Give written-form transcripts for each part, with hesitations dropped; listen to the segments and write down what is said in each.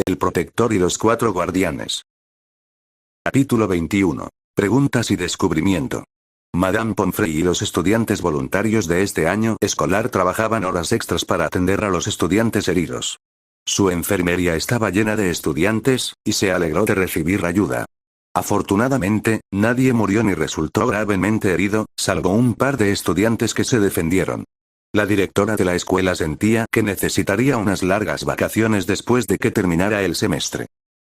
El protector y los 4 guardianes. Capítulo 21. Preguntas y descubrimiento. Madame Pomfrey y los estudiantes voluntarios de este año escolar trabajaban horas extras para atender a los estudiantes heridos. Su enfermería estaba llena de estudiantes, y se alegró de recibir ayuda. Afortunadamente, nadie murió ni resultó gravemente herido, salvo un par de estudiantes que se defendieron. La directora de la escuela sentía que necesitaría unas largas vacaciones después de que terminara el semestre.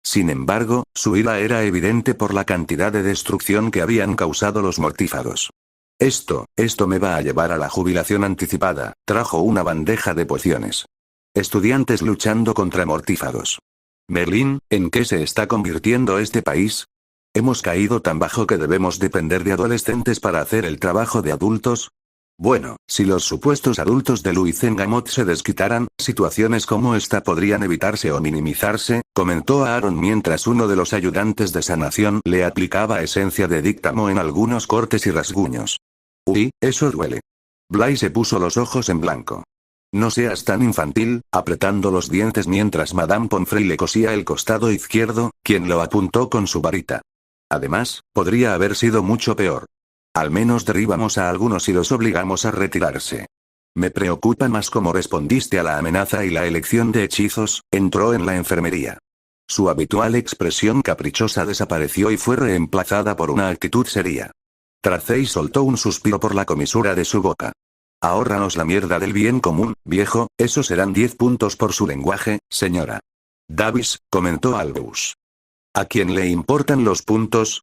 Sin embargo, su ira era evidente por la cantidad de destrucción que habían causado los mortífagos. Esto me va a llevar a la jubilación anticipada, trajo una bandeja de pociones. Estudiantes luchando contra mortífagos. Merlín, ¿en qué se está convirtiendo este país? ¿Hemos caído tan bajo que debemos depender de adolescentes para hacer el trabajo de adultos? Bueno, si los supuestos adultos de Luizengamot se desquitaran, situaciones como esta podrían evitarse o minimizarse, comentó Aaron mientras uno de los ayudantes de sanación le aplicaba esencia de díctamo en algunos cortes y rasguños. Uy, eso duele. Bly se puso los ojos en blanco. No seas tan infantil, apretando los dientes mientras Madame Pomfrey le cosía el costado izquierdo, quien lo apuntó con su varita. Además, podría haber sido mucho peor. Al menos derribamos a algunos y los obligamos a retirarse. Me preocupa más cómo respondiste a la amenaza y la elección de hechizos. Entró en la enfermería. Su habitual expresión caprichosa desapareció y fue reemplazada por una actitud seria. Tracey soltó un suspiro por la comisura de su boca. Ahórranos la mierda del bien común, viejo, eso serán 10 puntos por su lenguaje, señora. Davis, comentó Albus. ¿A quién le importan los puntos?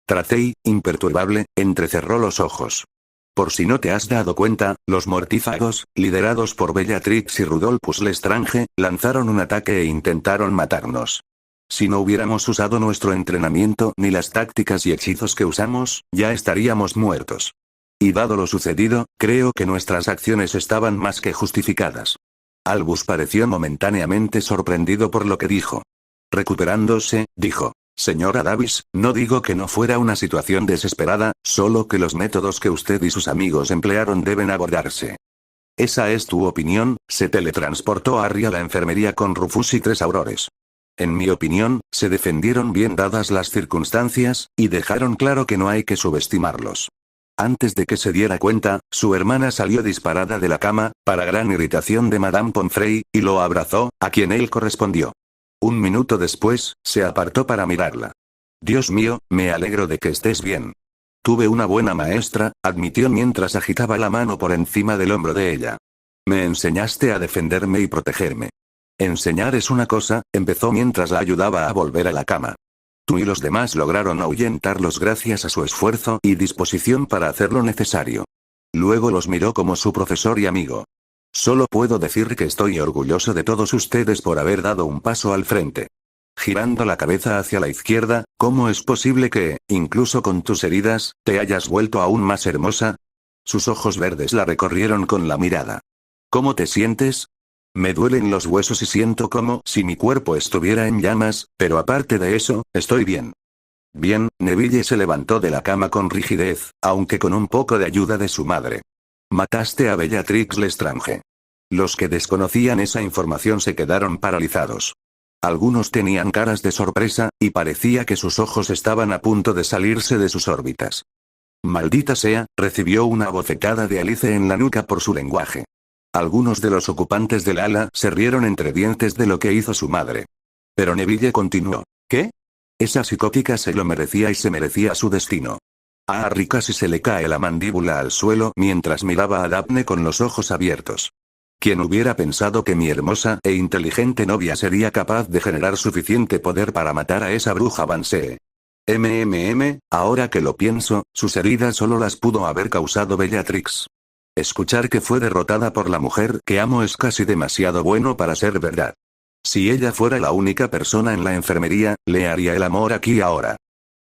Tracey, imperturbable, entrecerró los ojos. Por si no te has dado cuenta, los mortífagos, liderados por Bellatrix y Rudolphus Lestrange, lanzaron un ataque e intentaron matarnos. Si no hubiéramos usado nuestro entrenamiento ni las tácticas y hechizos que usamos, ya estaríamos muertos. Y dado lo sucedido, creo que nuestras acciones estaban más que justificadas. Albus pareció momentáneamente sorprendido por lo que dijo. Recuperándose, dijo. Señora Davis, no digo que no fuera una situación desesperada, solo que los métodos que usted y sus amigos emplearon deben abordarse. ¿Esa es tu opinión? Se teletransportó Harry a la enfermería con Rufus y 3 aurores. En mi opinión, se defendieron bien dadas las circunstancias, y dejaron claro que no hay que subestimarlos. Antes de que se diera cuenta, su hermana salió disparada de la cama, para gran irritación de Madame Pomfrey, y lo abrazó, a quien él correspondió. Un minuto después, se apartó para mirarla. Dios mío, me alegro de que estés bien. Tuve una buena maestra, admitió mientras agitaba la mano por encima del hombro de ella. Me enseñaste a defenderme y protegerme. Enseñar es una cosa, empezó mientras la ayudaba a volver a la cama. Tú y los demás lograron ahuyentarlos gracias a su esfuerzo y disposición para hacer lo necesario. Luego los miró como su profesor y amigo. Solo puedo decir que estoy orgulloso de todos ustedes por haber dado un paso al frente. Girando la cabeza hacia la izquierda, ¿cómo es posible que, incluso con tus heridas, te hayas vuelto aún más hermosa? Sus ojos verdes la recorrieron con la mirada. ¿Cómo te sientes? Me duelen los huesos y siento como si mi cuerpo estuviera en llamas, pero aparte de eso, estoy bien. Bien, Neville se levantó de la cama con rigidez, aunque con un poco de ayuda de su madre. Mataste a Bellatrix Lestrange. Los que desconocían esa información se quedaron paralizados. Algunos tenían caras de sorpresa, y parecía que sus ojos estaban a punto de salirse de sus órbitas. Maldita sea, recibió una bofetada de Alice en la nuca por su lenguaje. Algunos de los ocupantes del ala se rieron entre dientes de lo que hizo su madre. Pero Neville continuó. ¿Qué? Esa psicótica se lo merecía y se merecía su destino. A Harry casi se le cae la mandíbula al suelo mientras miraba a Daphne con los ojos abiertos. ¿Quién hubiera pensado que mi hermosa e inteligente novia sería capaz de generar suficiente poder para matar a esa bruja Bansee? Ahora que lo pienso, sus heridas solo las pudo haber causado Bellatrix. Escuchar que fue derrotada por la mujer que amo es casi demasiado bueno para ser verdad. Si ella fuera la única persona en la enfermería, le haría el amor aquí y ahora.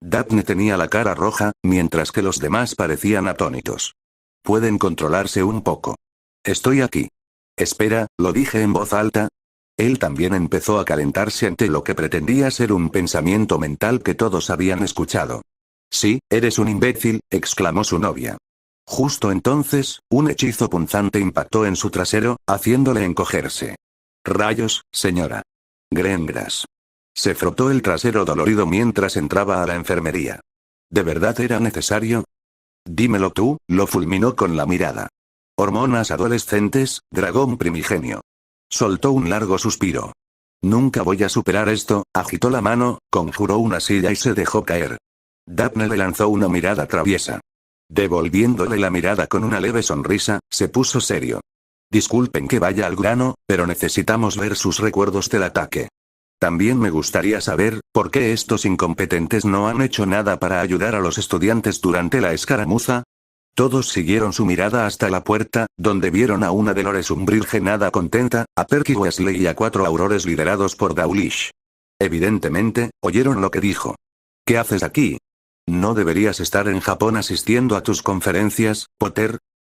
Daphne tenía la cara roja, mientras que los demás parecían atónitos. Pueden controlarse un poco. Estoy aquí. Espera, lo dije en voz alta. Él también empezó a calentarse ante lo que pretendía ser un pensamiento mental que todos habían escuchado. Sí, eres un imbécil, exclamó su novia. Justo entonces, un hechizo punzante impactó en su trasero, haciéndole encogerse. Rayos, señora. Grengras. Se frotó el trasero dolorido mientras entraba a la enfermería. ¿De verdad era necesario? Dímelo tú, lo fulminó con la mirada. Hormonas adolescentes, dragón primigenio. Soltó un largo suspiro. Nunca voy a superar esto, agitó la mano, conjuró una silla y se dejó caer. Daphne le lanzó una mirada traviesa. Devolviéndole la mirada con una leve sonrisa, se puso serio. Disculpen que vaya al grano, pero necesitamos ver sus recuerdos del ataque. También me gustaría saber, ¿por qué estos incompetentes no han hecho nada para ayudar a los estudiantes durante la escaramuza? Todos siguieron su mirada hasta la puerta, donde vieron a una Dolores Umbridge nada contenta, a Perky Weasley y a 4 aurores liderados por Dawlish. Evidentemente, oyeron lo que dijo. ¿Qué haces aquí? ¿No deberías estar en Japón asistiendo a tus conferencias, Potter?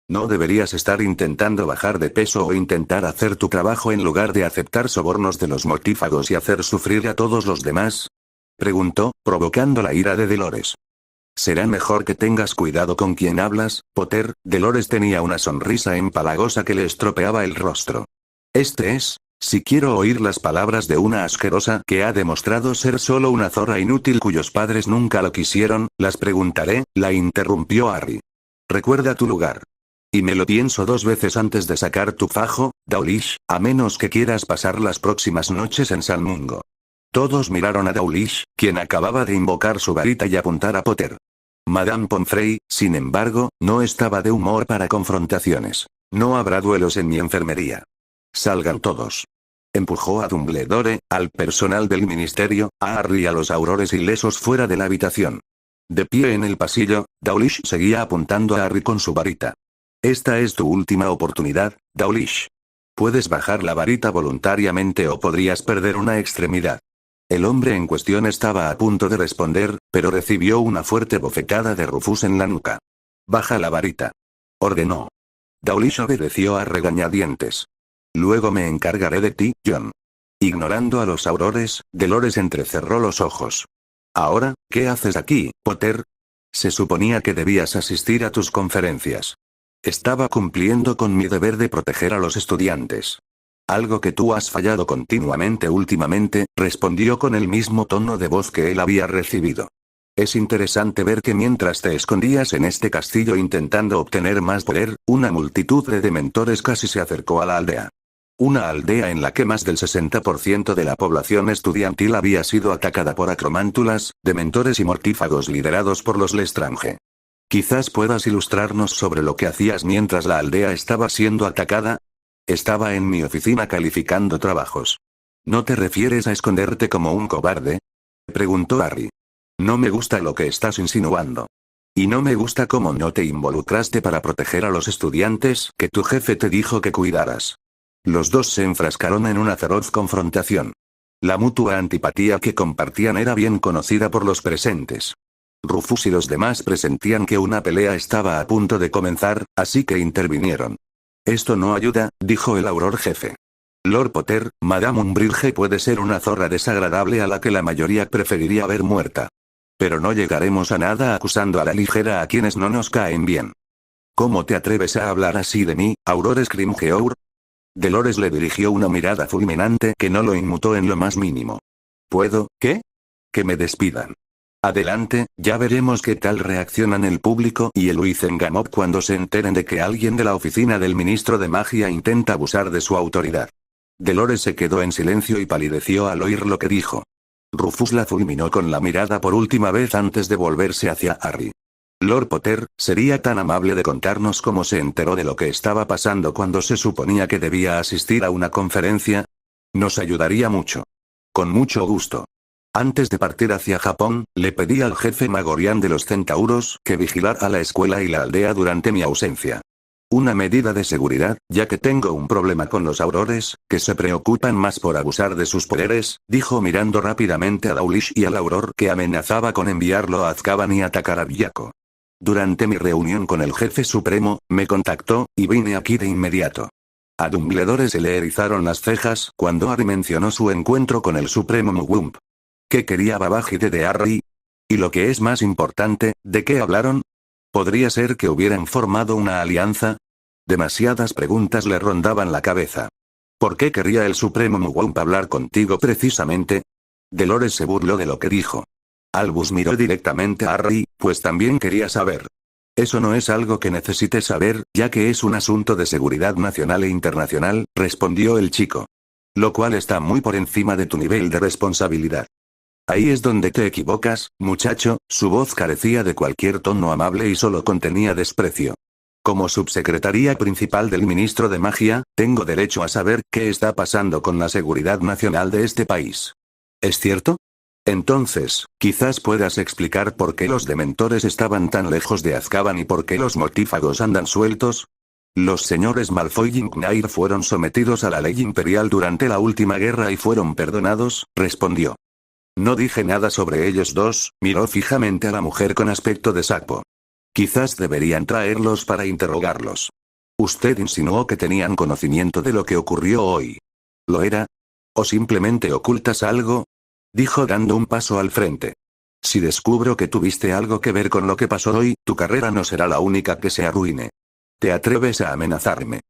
¿No deberías estar intentando bajar de peso o intentar hacer tu trabajo en lugar de aceptar sobornos de los mortífagos y hacer sufrir a todos los demás? Preguntó, provocando la ira de Dolores. Será mejor que tengas cuidado con quien hablas, Potter. Dolores tenía una sonrisa empalagosa que le estropeaba el rostro. Si quiero oír las palabras de una asquerosa que ha demostrado ser solo una zorra inútil cuyos padres nunca lo quisieron, las preguntaré, la interrumpió Harry. Recuerda tu lugar. Y me lo pienso 2 veces antes de sacar tu fajo, Dawlish, a menos que quieras pasar las próximas noches en San Mungo. Todos miraron a Dawlish, quien acababa de invocar su varita y apuntar a Potter. Madame Pomfrey, sin embargo, no estaba de humor para confrontaciones. No habrá duelos en mi enfermería. Salgan todos. Empujó a Dumbledore, al personal del ministerio, a Harry y a los aurores ilesos fuera de la habitación. De pie en el pasillo, Dawlish seguía apuntando a Harry con su varita. Esta es tu última oportunidad, Dawlish. Puedes bajar la varita voluntariamente o podrías perder una extremidad. El hombre en cuestión estaba a punto de responder, pero recibió una fuerte bofetada de Rufus en la nuca. Baja la varita. Ordenó. Dawlish obedeció a regañadientes. Luego me encargaré de ti, John. Ignorando a los aurores, Dolores entrecerró los ojos. Ahora, ¿qué haces aquí, Potter? Se suponía que debías asistir a tus conferencias. Estaba cumpliendo con mi deber de proteger a los estudiantes. Algo que tú has fallado continuamente últimamente, respondió con el mismo tono de voz que él había recibido. Es interesante ver que mientras te escondías en este castillo intentando obtener más poder, una multitud de dementores casi se acercó a la aldea. Una aldea en la que más del 60% de la población estudiantil había sido atacada por acromántulas, dementores y mortífagos liderados por los Lestrange. Quizás puedas ilustrarnos sobre lo que hacías mientras la aldea estaba siendo atacada. Estaba en mi oficina calificando trabajos. ¿No te refieres a esconderte como un cobarde? Preguntó Harry. No me gusta lo que estás insinuando. Y no me gusta cómo no te involucraste para proteger a los estudiantes que tu jefe te dijo que cuidaras. Los dos se enfrascaron en una feroz confrontación. La mutua antipatía que compartían era bien conocida por los presentes. Rufus y los demás presentían que una pelea estaba a punto de comenzar, así que intervinieron. Esto no ayuda, dijo el auror jefe. Lord Potter, Madame Umbridge puede ser una zorra desagradable a la que la mayoría preferiría ver muerta. Pero no llegaremos a nada acusando a la ligera a quienes no nos caen bien. ¿Cómo te atreves a hablar así de mí, Auror Scrimgeour? Dolores le dirigió una mirada fulminante que no lo inmutó en lo más mínimo. ¿Puedo, qué? Que me despidan. Adelante, ya veremos qué tal reaccionan el público y el Wizengamot cuando se enteren de que alguien de la oficina del ministro de magia intenta abusar de su autoridad. Dolores se quedó en silencio y palideció al oír lo que dijo. Rufus la fulminó con la mirada por última vez antes de volverse hacia Harry. Lord Potter, ¿sería tan amable de contarnos cómo se enteró de lo que estaba pasando cuando se suponía que debía asistir a una conferencia? Nos ayudaría mucho. Con mucho gusto. Antes de partir hacia Japón, le pedí al jefe Magorian de los Centauros que vigilara la escuela y la aldea durante mi ausencia. Una medida de seguridad, ya que tengo un problema con los aurores, que se preocupan más por abusar de sus poderes, dijo mirando rápidamente a Dawlish y al auror que amenazaba con enviarlo a Azkaban y atacar a Villaco. Durante mi reunión con el jefe supremo, me contactó, y vine aquí de inmediato. A Dumbledore se le erizaron las cejas cuando Harry mencionó su encuentro con el supremo Mugwump. ¿Qué quería Babajide de Harry? Y lo que es más importante, ¿de qué hablaron? ¿Podría ser que hubieran formado una alianza? Demasiadas preguntas le rondaban la cabeza. ¿Por qué querría el Supremo Mugwump hablar contigo precisamente? Dolores se burló de lo que dijo. Albus miró directamente a Harry, pues también quería saber. Eso no es algo que necesites saber, ya que es un asunto de seguridad nacional e internacional, respondió el chico. Lo cual está muy por encima de tu nivel de responsabilidad. Ahí es donde te equivocas, muchacho, su voz carecía de cualquier tono amable y solo contenía desprecio. Como subsecretaría principal del ministro de magia, tengo derecho a saber qué está pasando con la seguridad nacional de este país. ¿Es cierto? Entonces, quizás puedas explicar por qué los dementores estaban tan lejos de Azkaban y por qué los mortífagos andan sueltos. Los señores Malfoy y Knair fueron sometidos a la ley imperial durante la última guerra y fueron perdonados, respondió. No dije nada sobre ellos dos, miró fijamente a la mujer con aspecto de sapo. Quizás deberían traerlos para interrogarlos. Usted insinuó que tenían conocimiento de lo que ocurrió hoy. ¿Lo era? ¿O simplemente ocultas algo? Dijo dando un paso al frente. Si descubro que tuviste algo que ver con lo que pasó hoy, tu carrera no será la única que se arruine. ¿Te atreves a amenazarme?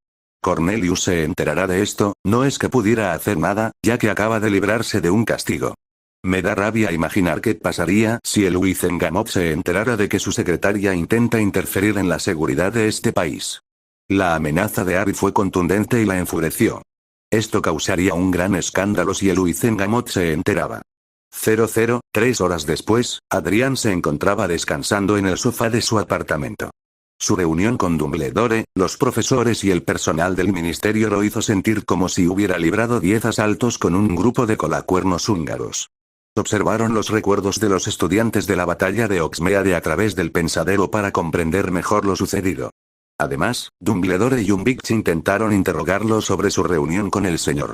Cornelius se enterará de esto, no es que pudiera hacer nada, ya que acaba de librarse de un castigo. Me da rabia imaginar qué pasaría si el Wizengamot se enterara de que su secretaria intenta interferir en la seguridad de este país. La amenaza de Harry fue contundente y la enfureció. Esto causaría un gran escándalo si el Wizengamot se enteraba. 3 horas después, Adrián se encontraba descansando en el sofá de su apartamento. Su reunión con Dumbledore, los profesores y el personal del ministerio lo hizo sentir como si hubiera librado 10 asaltos con un grupo de colacuernos húngaros. Observaron los recuerdos de los estudiantes de la batalla de Oxmeade a través del pensadero para comprender mejor lo sucedido. Además, Dumbledore y Umbridge intentaron interrogarlo sobre su reunión con el señor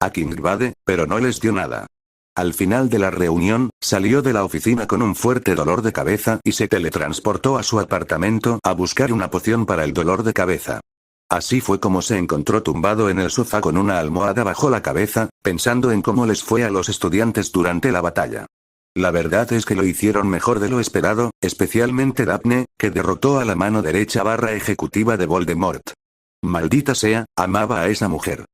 Akingbade, pero no les dio nada. Al final de la reunión, salió de la oficina con un fuerte dolor de cabeza y se teletransportó a su apartamento a buscar una poción para el dolor de cabeza. Así fue como se encontró tumbado en el sofá con una almohada bajo la cabeza, pensando en cómo les fue a los estudiantes durante la batalla. La verdad es que lo hicieron mejor de lo esperado, especialmente Daphne, que derrotó a la mano derecha / ejecutiva de Voldemort. Maldita sea, amaba a esa mujer.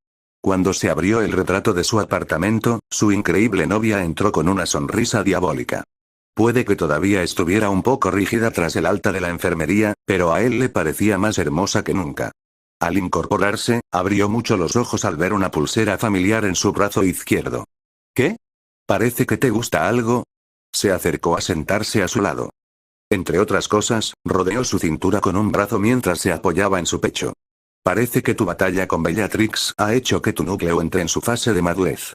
Cuando se abrió el retrato de su apartamento, su increíble novia entró con una sonrisa diabólica. Puede que todavía estuviera un poco rígida tras el alta de la enfermería, pero a él le parecía más hermosa que nunca. Al incorporarse, abrió mucho los ojos al ver una pulsera familiar en su brazo izquierdo. ¿Qué? ¿Parece que te gusta algo? Se acercó a sentarse a su lado. Entre otras cosas, rodeó su cintura con un brazo mientras se apoyaba en su pecho. Parece que tu batalla con Bellatrix ha hecho que tu núcleo entre en su fase de madurez.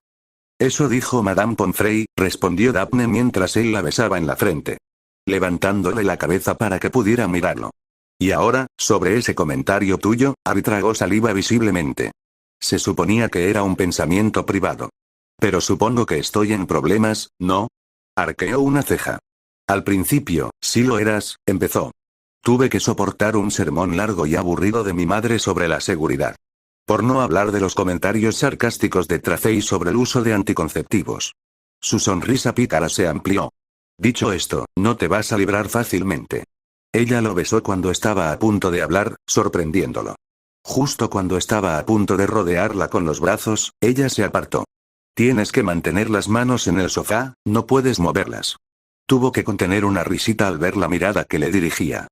Eso dijo Madame Pomfrey, respondió Daphne mientras él la besaba en la frente, levantándole la cabeza para que pudiera mirarlo. Y ahora, sobre ese comentario tuyo, Harry tragó saliva visiblemente. Se suponía que era un pensamiento privado. Pero supongo que estoy en problemas, ¿no? Arqueó una ceja. Al principio, sí lo eras, empezó. Tuve que soportar un sermón largo y aburrido de mi madre sobre la seguridad. Por no hablar de los comentarios sarcásticos de Tracey sobre el uso de anticonceptivos. Su sonrisa pícara se amplió. Dicho esto, no te vas a librar fácilmente. Ella lo besó cuando estaba a punto de hablar, sorprendiéndolo. Justo cuando estaba a punto de rodearla con los brazos, ella se apartó. Tienes que mantener las manos en el sofá, no puedes moverlas. Tuvo que contener una risita al ver la mirada que le dirigía.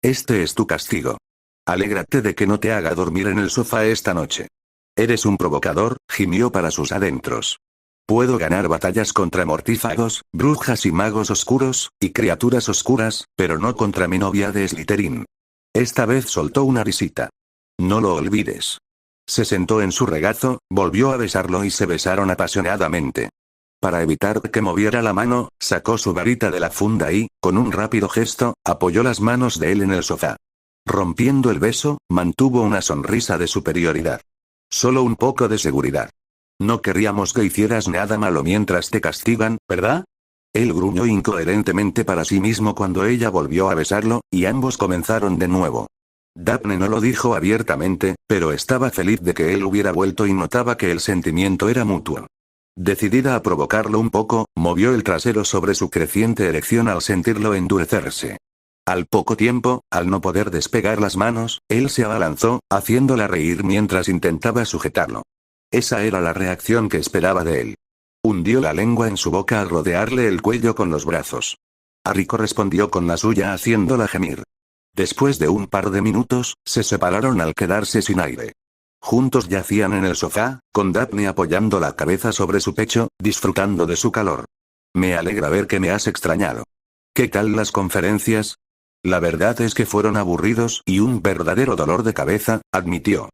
Este es tu castigo. Alégrate de que no te haga dormir en el sofá esta noche. Eres un provocador, gimió para sus adentros. Puedo ganar batallas contra mortífagos, brujas y magos oscuros, y criaturas oscuras, pero no contra mi novia de Slytherin. Esta vez soltó una risita. No lo olvides. Se sentó en su regazo, volvió a besarlo y se besaron apasionadamente. Para evitar que moviera la mano, sacó su varita de la funda y, con un rápido gesto, apoyó las manos de él en el sofá. Rompiendo el beso, mantuvo una sonrisa de superioridad. Solo un poco de seguridad. No querríamos que hicieras nada malo mientras te castigan, ¿verdad? Él gruñó incoherentemente para sí mismo cuando ella volvió a besarlo, y ambos comenzaron de nuevo. Daphne no lo dijo abiertamente, pero estaba feliz de que él hubiera vuelto y notaba que el sentimiento era mutuo. Decidida a provocarlo un poco, movió el trasero sobre su creciente erección al sentirlo endurecerse. Al poco tiempo, al no poder despegar las manos, él se abalanzó, haciéndola reír mientras intentaba sujetarlo. Esa era la reacción que esperaba de él. Hundió la lengua en su boca al rodearle el cuello con los brazos. Harry correspondió con la suya haciéndola gemir. Después de un par de minutos, se separaron al quedarse sin aire. Juntos yacían en el sofá, con Daphne apoyando la cabeza sobre su pecho, disfrutando de su calor. Me alegra ver que me has extrañado. ¿Qué tal las conferencias? La verdad es que fueron aburridos y un verdadero dolor de cabeza, admitió.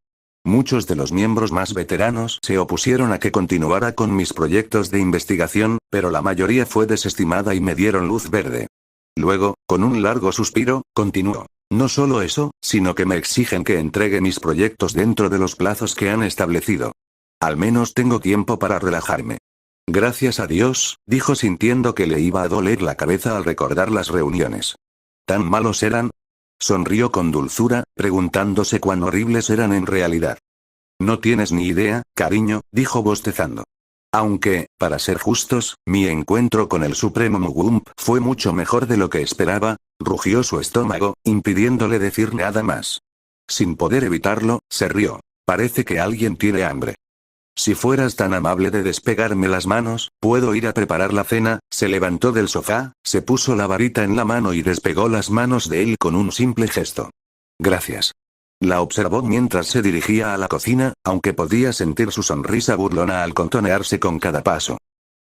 Muchos de los miembros más veteranos se opusieron a que continuara con mis proyectos de investigación, pero la mayoría fue desestimada y me dieron luz verde. Luego, con un largo suspiro, continuó. No solo eso, sino que me exigen que entregue mis proyectos dentro de los plazos que han establecido. Al menos tengo tiempo para relajarme. Gracias a Dios, dijo sintiendo que le iba a doler la cabeza al recordar las reuniones. ¿Tan malos eran? Sonrió con dulzura, preguntándose cuán horribles eran en realidad. No tienes ni idea, cariño, dijo bostezando. Aunque, para ser justos, mi encuentro con el Supremo Mugwump fue mucho mejor de lo que esperaba, rugió su estómago, impidiéndole decir nada más. Sin poder evitarlo, se rió. Parece que alguien tiene hambre. Si fueras tan amable de despegarme las manos, puedo ir a preparar la cena. Se levantó del sofá, se puso la varita en la mano y despegó las manos de él con un simple gesto. Gracias. La observó mientras se dirigía a la cocina, aunque podía sentir su sonrisa burlona al contonearse con cada paso.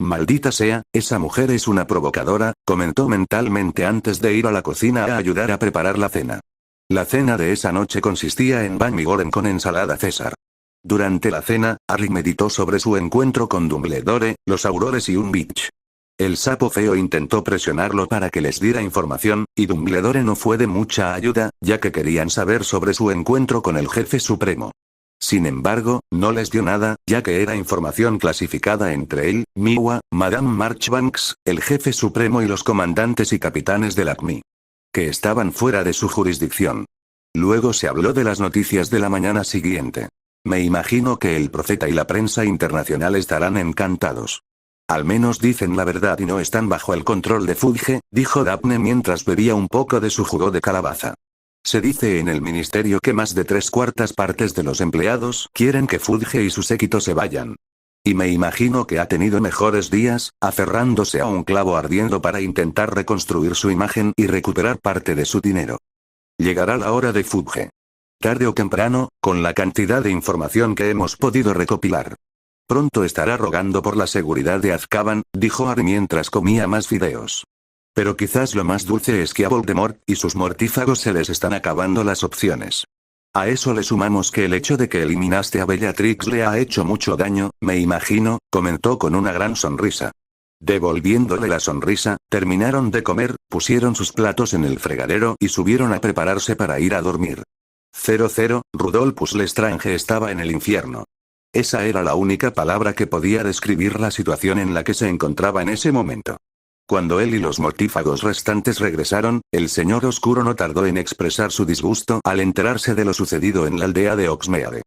Maldita sea, esa mujer es una provocadora, comentó mentalmente antes de ir a la cocina a ayudar a preparar la cena. La cena de esa noche consistía en Banh mi Goreng con ensalada César. Durante la cena, Harry meditó sobre su encuentro con Dumbledore, los aurores y un bitch. El sapo feo intentó presionarlo para que les diera información, y Dumbledore no fue de mucha ayuda, ya que querían saber sobre su encuentro con el jefe supremo. Sin embargo, no les dio nada, ya que era información clasificada entre él, Miwa, Madame Marchbanks, el jefe supremo y los comandantes y capitanes del ACMI. Que estaban fuera de su jurisdicción. Luego se habló de las noticias de la mañana siguiente. Me imagino que el profeta y la prensa internacional estarán encantados. Al menos dicen la verdad y no están bajo el control de Fudge, dijo Daphne mientras bebía un poco de su jugo de calabaza. Se dice en el ministerio que más de 3/4 partes de los empleados quieren que Fudge y su séquito se vayan. Y me imagino que ha tenido mejores días, aferrándose a un clavo ardiendo para intentar reconstruir su imagen y recuperar parte de su dinero. Llegará la hora de Fudge. Tarde o temprano, con la cantidad de información que hemos podido recopilar. Pronto estará rogando por la seguridad de Azkaban, dijo Harry mientras comía más fideos. Pero quizás lo más dulce es que a Voldemort y sus mortífagos se les están acabando las opciones. A eso le sumamos que el hecho de que eliminaste a Bellatrix le ha hecho mucho daño, me imagino, comentó con una gran sonrisa. Devolviéndole la sonrisa, terminaron de comer, pusieron sus platos en el fregadero y subieron a prepararse para ir a dormir. 00, Rudolphus Lestrange estaba en el infierno. Esa era la única palabra que podía describir la situación en la que se encontraba en ese momento. Cuando él y los mortífagos restantes regresaron, el señor oscuro no tardó en expresar su disgusto al enterarse de lo sucedido en la aldea de Hogsmeade.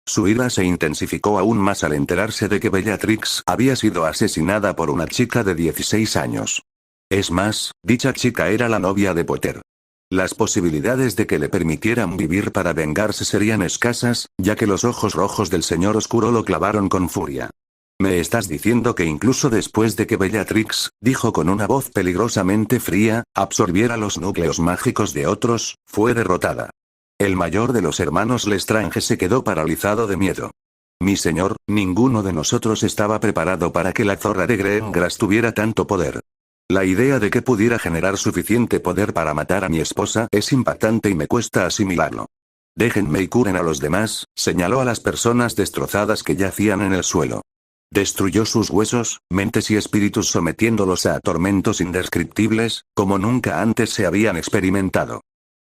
Su ira se intensificó aún más al enterarse de que Bellatrix había sido asesinada por una chica de 16 años. Es más, dicha chica era la novia de Potter. Las posibilidades de que le permitieran vivir para vengarse serían escasas, ya que los ojos rojos del señor oscuro lo clavaron con furia. ¿Me estás diciendo que incluso después de que Bellatrix, dijo con una voz peligrosamente fría, absorbiera los núcleos mágicos de otros, fue derrotada? El mayor de los hermanos Lestrange se quedó paralizado de miedo. Mi señor, ninguno de nosotros estaba preparado para que la zorra de Gringotts tuviera tanto poder. La idea de que pudiera generar suficiente poder para matar a mi esposa es impactante y me cuesta asimilarlo. Déjenme y curen a los demás, señaló a las personas destrozadas que yacían en el suelo. Destruyó sus huesos, mentes y espíritus sometiéndolos a tormentos indescriptibles, como nunca antes se habían experimentado.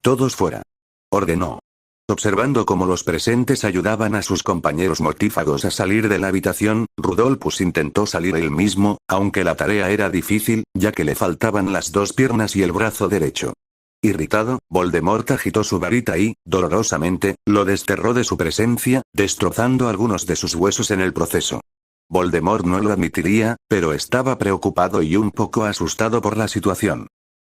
Todos fuera. Ordenó. Observando cómo los presentes ayudaban a sus compañeros mortífagos a salir de la habitación, Rudolphus intentó salir él mismo, aunque la tarea era difícil, ya que le faltaban las 2 piernas y el brazo derecho. Irritado, Voldemort agitó su varita y, dolorosamente, lo desterró de su presencia, destrozando algunos de sus huesos en el proceso. Voldemort no lo admitiría, pero estaba preocupado y un poco asustado por la situación.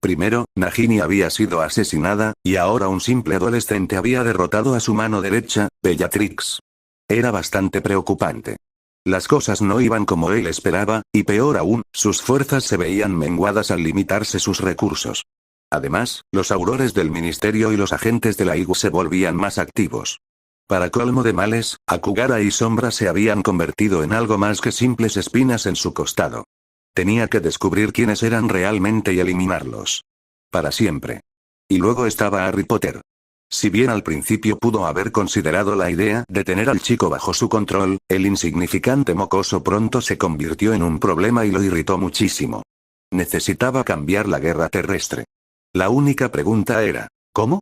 Primero, Nagini había sido asesinada, y ahora un simple adolescente había derrotado a su mano derecha, Bellatrix. Era bastante preocupante. Las cosas no iban como él esperaba, y peor aún, sus fuerzas se veían menguadas al limitarse sus recursos. Además, los aurores del ministerio y los agentes de la IGU se volvían más activos. Para colmo de males, Akugara y Sombra se habían convertido en algo más que simples espinas en su costado. Tenía que descubrir quiénes eran realmente y eliminarlos. Para siempre. Y luego estaba Harry Potter. Si bien al principio pudo haber considerado la idea de tener al chico bajo su control, el insignificante mocoso pronto se convirtió en un problema y lo irritó muchísimo. Necesitaba cambiar la guerra terrestre. La única pregunta era, ¿cómo?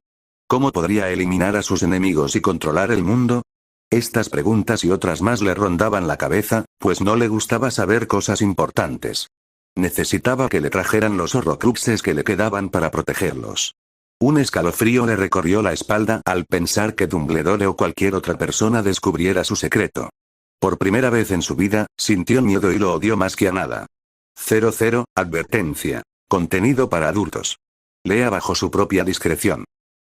¿Cómo podría eliminar a sus enemigos y controlar el mundo? Estas preguntas y otras más le rondaban la cabeza, pues no le gustaba saber cosas importantes. Necesitaba que le trajeran los horrocruxes que le quedaban para protegerlos. Un escalofrío le recorrió la espalda al pensar que Dumbledore o cualquier otra persona descubriera su secreto. Por primera vez en su vida, sintió miedo y lo odió más que a nada. 00, advertencia. Contenido para adultos. Lea bajo su propia discreción.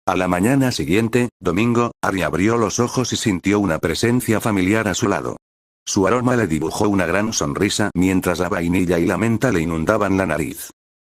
A la mañana siguiente, domingo, Harry abrió los ojos y sintió una presencia familiar a su lado. Su aroma le dibujó una gran sonrisa mientras la vainilla y la menta le inundaban la nariz.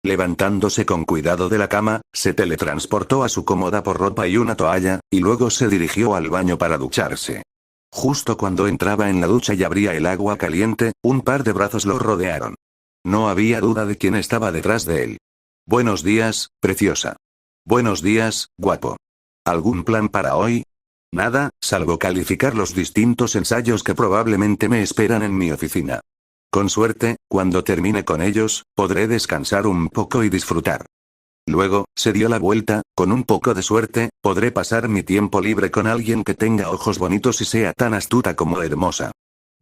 Levantándose con cuidado de la cama, se teletransportó a su cómoda por ropa y una toalla, y luego se dirigió al baño para ducharse. Justo cuando entraba en la ducha y abría el agua caliente, un par de brazos lo rodearon. No había duda de quién estaba detrás de él. Buenos días, preciosa. Buenos días, guapo. ¿Algún plan para hoy? Nada, salvo calificar los distintos ensayos que probablemente me esperan en mi oficina. Con suerte, cuando termine con ellos, podré descansar un poco y disfrutar. Luego, se dio la vuelta, con un poco de suerte, podré pasar mi tiempo libre con alguien que tenga ojos bonitos y sea tan astuta como hermosa.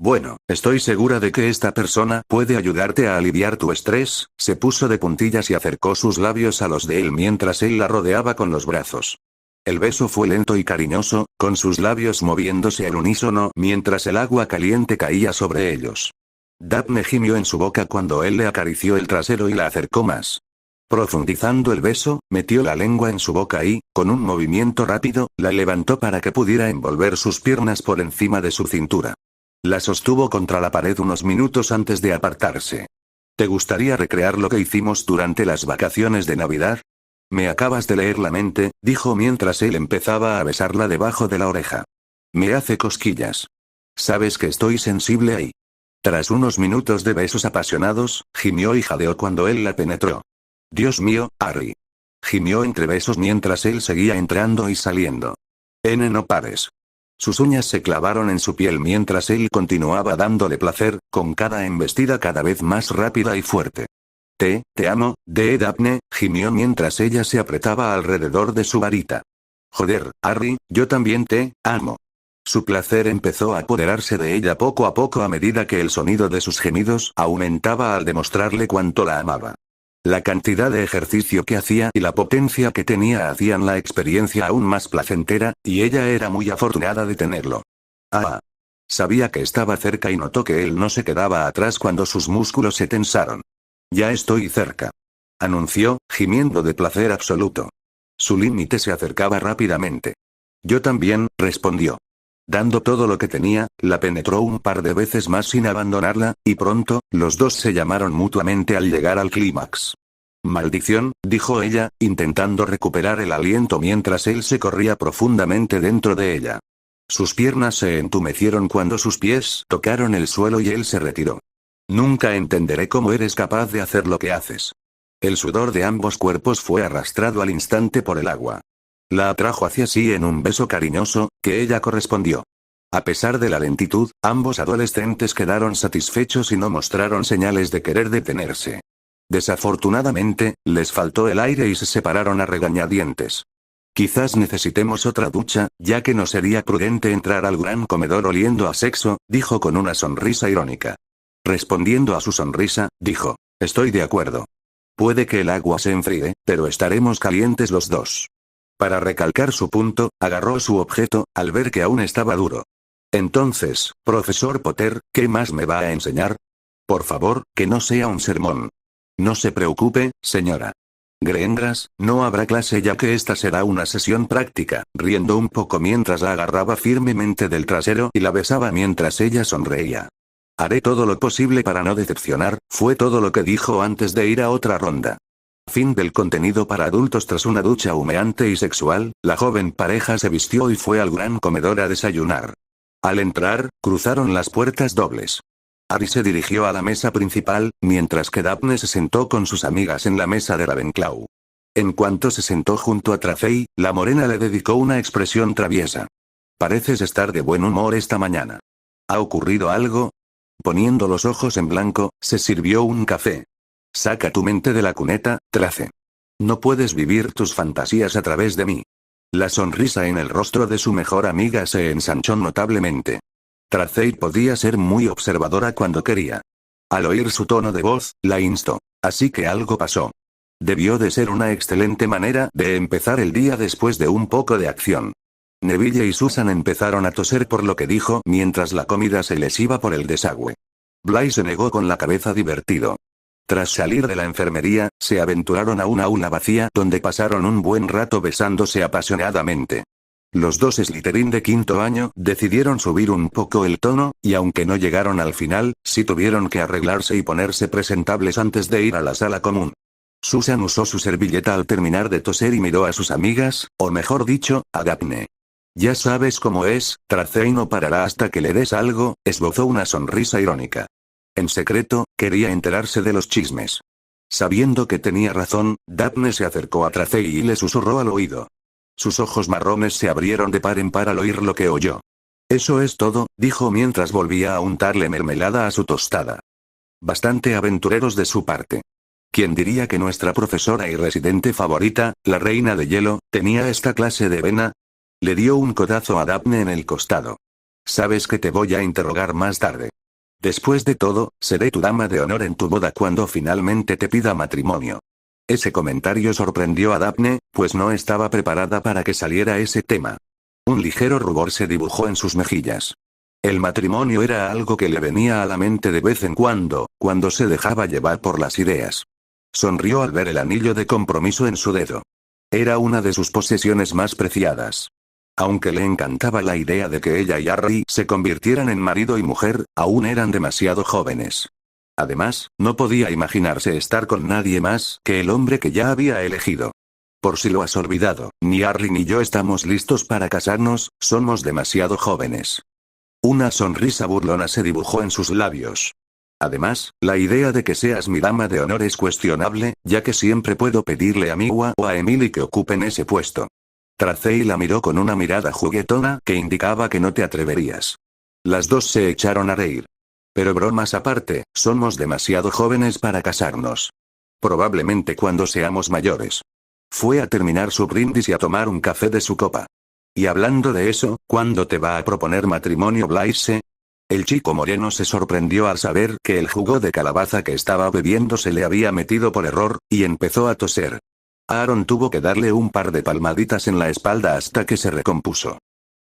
Bueno, estoy segura de que esta persona puede ayudarte a aliviar tu estrés. Se puso de puntillas y acercó sus labios a los de él mientras él la rodeaba con los brazos. El beso fue lento y cariñoso, con sus labios moviéndose al unísono mientras el agua caliente caía sobre ellos. Daphne gimió en su boca cuando él le acarició el trasero y la acercó más. Profundizando el beso, metió la lengua en su boca y, con un movimiento rápido, la levantó para que pudiera envolver sus piernas por encima de su cintura. La sostuvo contra la pared unos minutos antes de apartarse. ¿Te gustaría recrear lo que hicimos durante las vacaciones de Navidad? Me acabas de leer la mente, dijo mientras él empezaba a besarla debajo de la oreja. Me hace cosquillas. Sabes que estoy sensible ahí. Tras unos minutos de besos apasionados, gimió y jadeó cuando él la penetró. Dios mío, Harry. Gimió entre besos mientras él seguía entrando y saliendo. No pares. Sus uñas se clavaron en su piel mientras él continuaba dándole placer, con cada embestida cada vez más rápida y fuerte. Te amo, Daphne, gimió mientras ella se apretaba alrededor de su varita. Joder, Harry, yo también te amo. Su placer empezó a apoderarse de ella poco a poco a medida que el sonido de sus gemidos aumentaba al demostrarle cuánto la amaba. La cantidad de ejercicio que hacía y la potencia que tenía hacían la experiencia aún más placentera, y ella era muy afortunada de tenerlo. Ah. Sabía que estaba cerca y notó que él no se quedaba atrás cuando sus músculos se tensaron. Ya estoy cerca. Anunció, gimiendo de placer absoluto. Su límite se acercaba rápidamente. Yo también, respondió. Dando todo lo que tenía, la penetró un par de veces más sin abandonarla, y pronto, los dos se llamaron mutuamente al llegar al clímax. Maldición, dijo ella, intentando recuperar el aliento mientras él se corría profundamente dentro de ella. Sus piernas se entumecieron cuando sus pies tocaron el suelo y él se retiró. Nunca entenderé cómo eres capaz de hacer lo que haces. El sudor de ambos cuerpos fue arrastrado al instante por el agua. La atrajo hacia sí en un beso cariñoso, que ella correspondió. A pesar de la lentitud, ambos adolescentes quedaron satisfechos y no mostraron señales de querer detenerse. Desafortunadamente, les faltó el aire y se separaron a regañadientes. Quizás necesitemos otra ducha, ya que no sería prudente entrar al gran comedor oliendo a sexo, dijo con una sonrisa irónica. Respondiendo a su sonrisa, dijo, estoy de acuerdo. Puede que el agua se enfríe, pero estaremos calientes los dos. Para recalcar su punto, agarró su objeto, al ver que aún estaba duro. Entonces, profesor Potter, ¿qué más me va a enseñar? Por favor, que no sea un sermón. No se preocupe, señora. Greendras, no habrá clase ya que esta será una sesión práctica, riendo un poco mientras la agarraba firmemente del trasero y la besaba mientras ella sonreía. Haré todo lo posible para no decepcionar, fue todo lo que dijo antes de ir a otra ronda. Fin del contenido para adultos. Tras una ducha humeante y sexual, la joven pareja se vistió y fue al gran comedor a desayunar. Al entrar, cruzaron las puertas dobles. Harry se dirigió a la mesa principal, mientras que Daphne se sentó con sus amigas en la mesa de Ravenclaw. En cuanto se sentó junto a Tracey, la morena le dedicó una expresión traviesa. Pareces estar de buen humor esta mañana. ¿Ha ocurrido algo? Poniendo los ojos en blanco, se sirvió un café. Saca tu mente de la cuneta, Trace. No puedes vivir tus fantasías a través de mí. La sonrisa en el rostro de su mejor amiga se ensanchó notablemente. Tracey podía ser muy observadora cuando quería. Al oír su tono de voz, la instó. Así que algo pasó. Debió de ser una excelente manera de empezar el día después de un poco de acción. Neville y Susan empezaron a toser por lo que dijo mientras la comida se les iba por el desagüe. Bly se negó con la cabeza divertido. Tras salir de la enfermería, se aventuraron a una aula vacía donde pasaron un buen rato besándose apasionadamente. Los dos Slytherin de quinto año decidieron subir un poco el tono, y aunque no llegaron al final, sí tuvieron que arreglarse y ponerse presentables antes de ir a la sala común. Susan usó su servilleta al terminar de toser y miró a sus amigas, o mejor dicho, a Daphne. Ya sabes cómo es, Tracey no parará hasta que le des algo, esbozó una sonrisa irónica. En secreto, quería enterarse de los chismes. Sabiendo que tenía razón, Daphne se acercó a Tracey y le susurró al oído. Sus ojos marrones se abrieron de par en par al oír lo que oyó. Eso es todo, dijo mientras volvía a untarle mermelada a su tostada. Bastante aventureros de su parte. ¿Quién diría que nuestra profesora y residente favorita, la reina de hielo, tenía esta clase de vena? Le dio un codazo a Daphne en el costado. Sabes que te voy a interrogar más tarde. Después de todo, seré tu dama de honor en tu boda cuando finalmente te pida matrimonio. Ese comentario sorprendió a Daphne, pues no estaba preparada para que saliera ese tema. Un ligero rubor se dibujó en sus mejillas. El matrimonio era algo que le venía a la mente de vez en cuando se dejaba llevar por las ideas. Sonrió al ver el anillo de compromiso en su dedo. Era una de sus posesiones más preciadas. Aunque le encantaba la idea de que ella y Harry se convirtieran en marido y mujer, aún eran demasiado jóvenes. Además, no podía imaginarse estar con nadie más que el hombre que ya había elegido. Por si lo has olvidado, ni Harry ni yo estamos listos para casarnos, somos demasiado jóvenes. Una sonrisa burlona se dibujó en sus labios. Además, la idea de que seas mi dama de honor es cuestionable, ya que siempre puedo pedirle a Miwa o a Emily que ocupen ese puesto. Tracey la miró con una mirada juguetona que indicaba que no te atreverías. Las dos se echaron a reír. Pero bromas aparte, somos demasiado jóvenes para casarnos. Probablemente cuando seamos mayores. Fue a terminar su brindis y a tomar un café de su copa. Y hablando de eso, ¿cuándo te va a proponer matrimonio Blaise? El chico moreno se sorprendió al saber que el jugo de calabaza que estaba bebiendo se le había metido por error, y empezó a toser. Aaron tuvo que darle un par de palmaditas en la espalda hasta que se recompuso.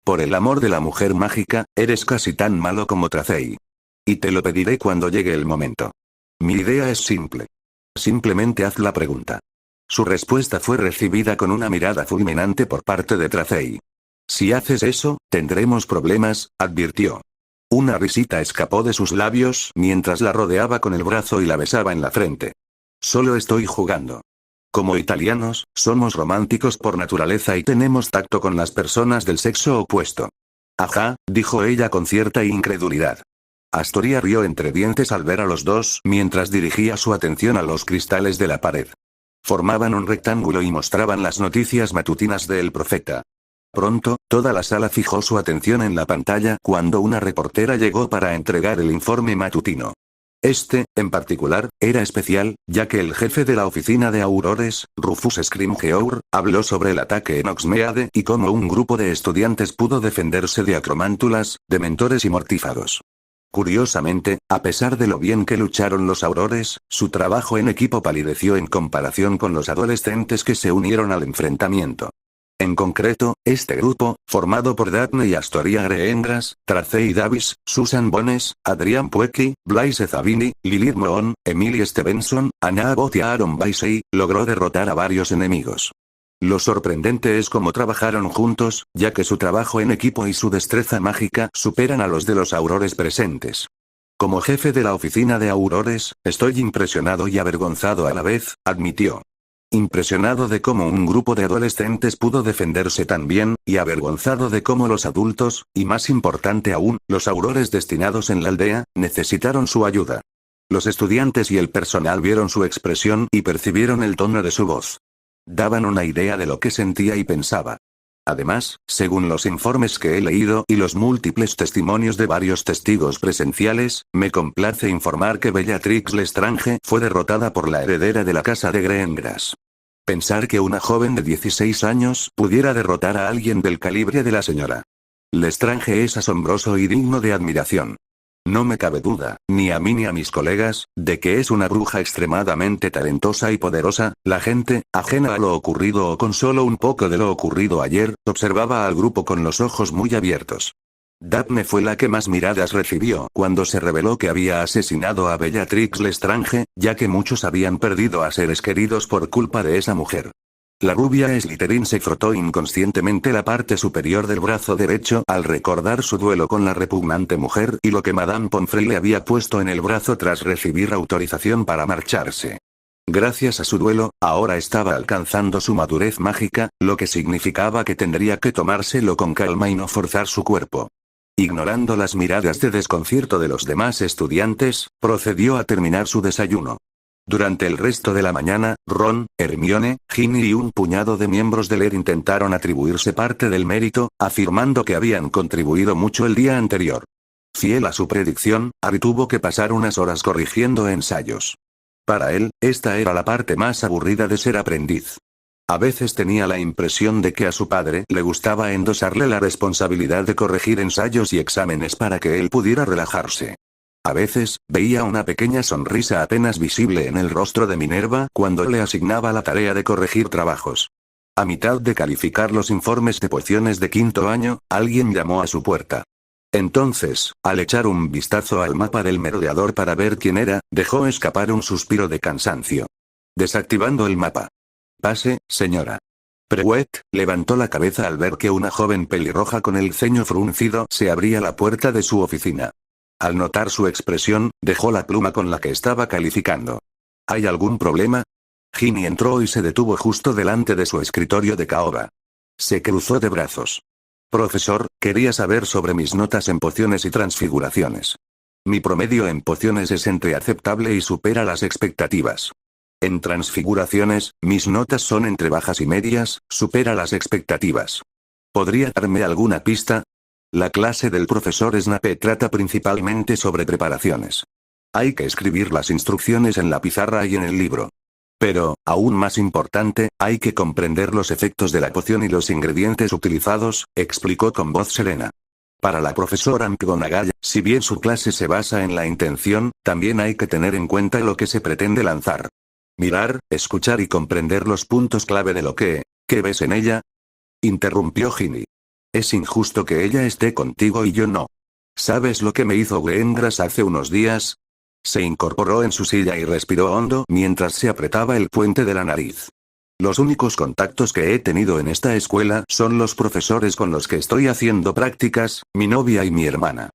Por el amor de la mujer mágica, eres casi tan malo como Tracey. Y te lo pediré cuando llegue el momento. Mi idea es simple. Simplemente haz la pregunta. Su respuesta fue recibida con una mirada fulminante por parte de Tracey. Si haces eso, tendremos problemas, advirtió. Una risita escapó de sus labios mientras la rodeaba con el brazo y la besaba en la frente. Solo estoy jugando. Como italianos, somos románticos por naturaleza y tenemos tacto con las personas del sexo opuesto. Ajá, dijo ella con cierta incredulidad. Astoria rió entre dientes al ver a los dos mientras dirigía su atención a los cristales de la pared. Formaban un rectángulo y mostraban las noticias matutinas del profeta. Pronto, toda la sala fijó su atención en la pantalla cuando una reportera llegó para entregar el informe matutino. Este, en particular, era especial, ya que el jefe de la oficina de Aurores, Rufus Scrimgeour, habló sobre el ataque en Hogsmeade y cómo un grupo de estudiantes pudo defenderse de acromántulas, dementores y mortífagos. Curiosamente, a pesar de lo bien que lucharon los Aurores, su trabajo en equipo palideció en comparación con los adolescentes que se unieron al enfrentamiento. En concreto, este grupo, formado por Daphne y Astoria Greengrass, Tracey Davis, Susan Bones, Adrian Puecki, Blaise Zabini, Lilith Mohon, Emily Stevenson, Anna Abbott y Aaron Baisey, logró derrotar a varios enemigos. Lo sorprendente es cómo trabajaron juntos, ya que su trabajo en equipo y su destreza mágica superan a los de los aurores presentes. Como jefe de la oficina de aurores, estoy impresionado y avergonzado a la vez, admitió. Impresionado de cómo un grupo de adolescentes pudo defenderse tan bien, y avergonzado de cómo los adultos, y más importante aún, los aurores destinados en la aldea, necesitaron su ayuda. Los estudiantes y el personal vieron su expresión y percibieron el tono de su voz. Daban una idea de lo que sentía y pensaba. Además, según los informes que he leído y los múltiples testimonios de varios testigos presenciales, me complace informar que Bellatrix Lestrange fue derrotada por la heredera de la casa de Greengrass. Pensar que una joven de 16 años pudiera derrotar a alguien del calibre de la señora Lestrange es asombroso y digno de admiración. No me cabe duda, ni a mí ni a mis colegas, de que es una bruja extremadamente talentosa y poderosa. La gente, ajena a lo ocurrido o con solo un poco de lo ocurrido ayer, observaba al grupo con los ojos muy abiertos. Daphne fue la que más miradas recibió cuando se reveló que había asesinado a Bellatrix Lestrange, ya que muchos habían perdido a seres queridos por culpa de esa mujer. La rubia Slytherin se frotó inconscientemente la parte superior del brazo derecho al recordar su duelo con la repugnante mujer y lo que Madame Pomfrey le había puesto en el brazo tras recibir autorización para marcharse. Gracias a su duelo, ahora estaba alcanzando su madurez mágica, lo que significaba que tendría que tomárselo con calma y no forzar su cuerpo. Ignorando las miradas de desconcierto de los demás estudiantes, procedió a terminar su desayuno. Durante el resto de la mañana, Ron, Hermione, Ginny y un puñado de miembros del ER intentaron atribuirse parte del mérito, afirmando que habían contribuido mucho el día anterior. Fiel a su predicción, Harry tuvo que pasar unas horas corrigiendo ensayos. Para él, esta era la parte más aburrida de ser aprendiz. A veces tenía la impresión de que a su padre le gustaba endosarle la responsabilidad de corregir ensayos y exámenes para que él pudiera relajarse. A veces, veía una pequeña sonrisa apenas visible en el rostro de Minerva cuando le asignaba la tarea de corregir trabajos. A mitad de calificar los informes de pociones de quinto año, alguien llamó a su puerta. Entonces, al echar un vistazo al mapa del merodeador para ver quién era, dejó escapar un suspiro de cansancio. Desactivando el mapa. Pase, señora. Prewett levantó la cabeza al ver que una joven pelirroja con el ceño fruncido se abría la puerta de su oficina. Al notar su expresión, dejó la pluma con la que estaba calificando. ¿Hay algún problema? Ginny entró y se detuvo justo delante de su escritorio de caoba. Se cruzó de brazos. Profesor, quería saber sobre mis notas en pociones y transfiguraciones. Mi promedio en pociones es entre aceptable y supera las expectativas. En transfiguraciones, mis notas son entre bajas y medias, supera las expectativas. ¿Podría darme alguna pista? La clase del profesor Snape trata principalmente sobre preparaciones. Hay que escribir las instrucciones en la pizarra y en el libro. Pero, aún más importante, hay que comprender los efectos de la poción y los ingredientes utilizados, explicó con voz serena. Para la profesora McGonagall, si bien su clase se basa en la intención, también hay que tener en cuenta lo que se pretende lanzar. Mirar, escuchar y comprender los puntos clave de lo que... ¿Qué ves en ella? Interrumpió Ginny. Es injusto que ella esté contigo y yo no. ¿Sabes lo que me hizo Greengrass hace unos días? Se incorporó en su silla y respiró hondo mientras se apretaba el puente de la nariz. Los únicos contactos que he tenido en esta escuela son los profesores con los que estoy haciendo prácticas, mi novia y mi hermana.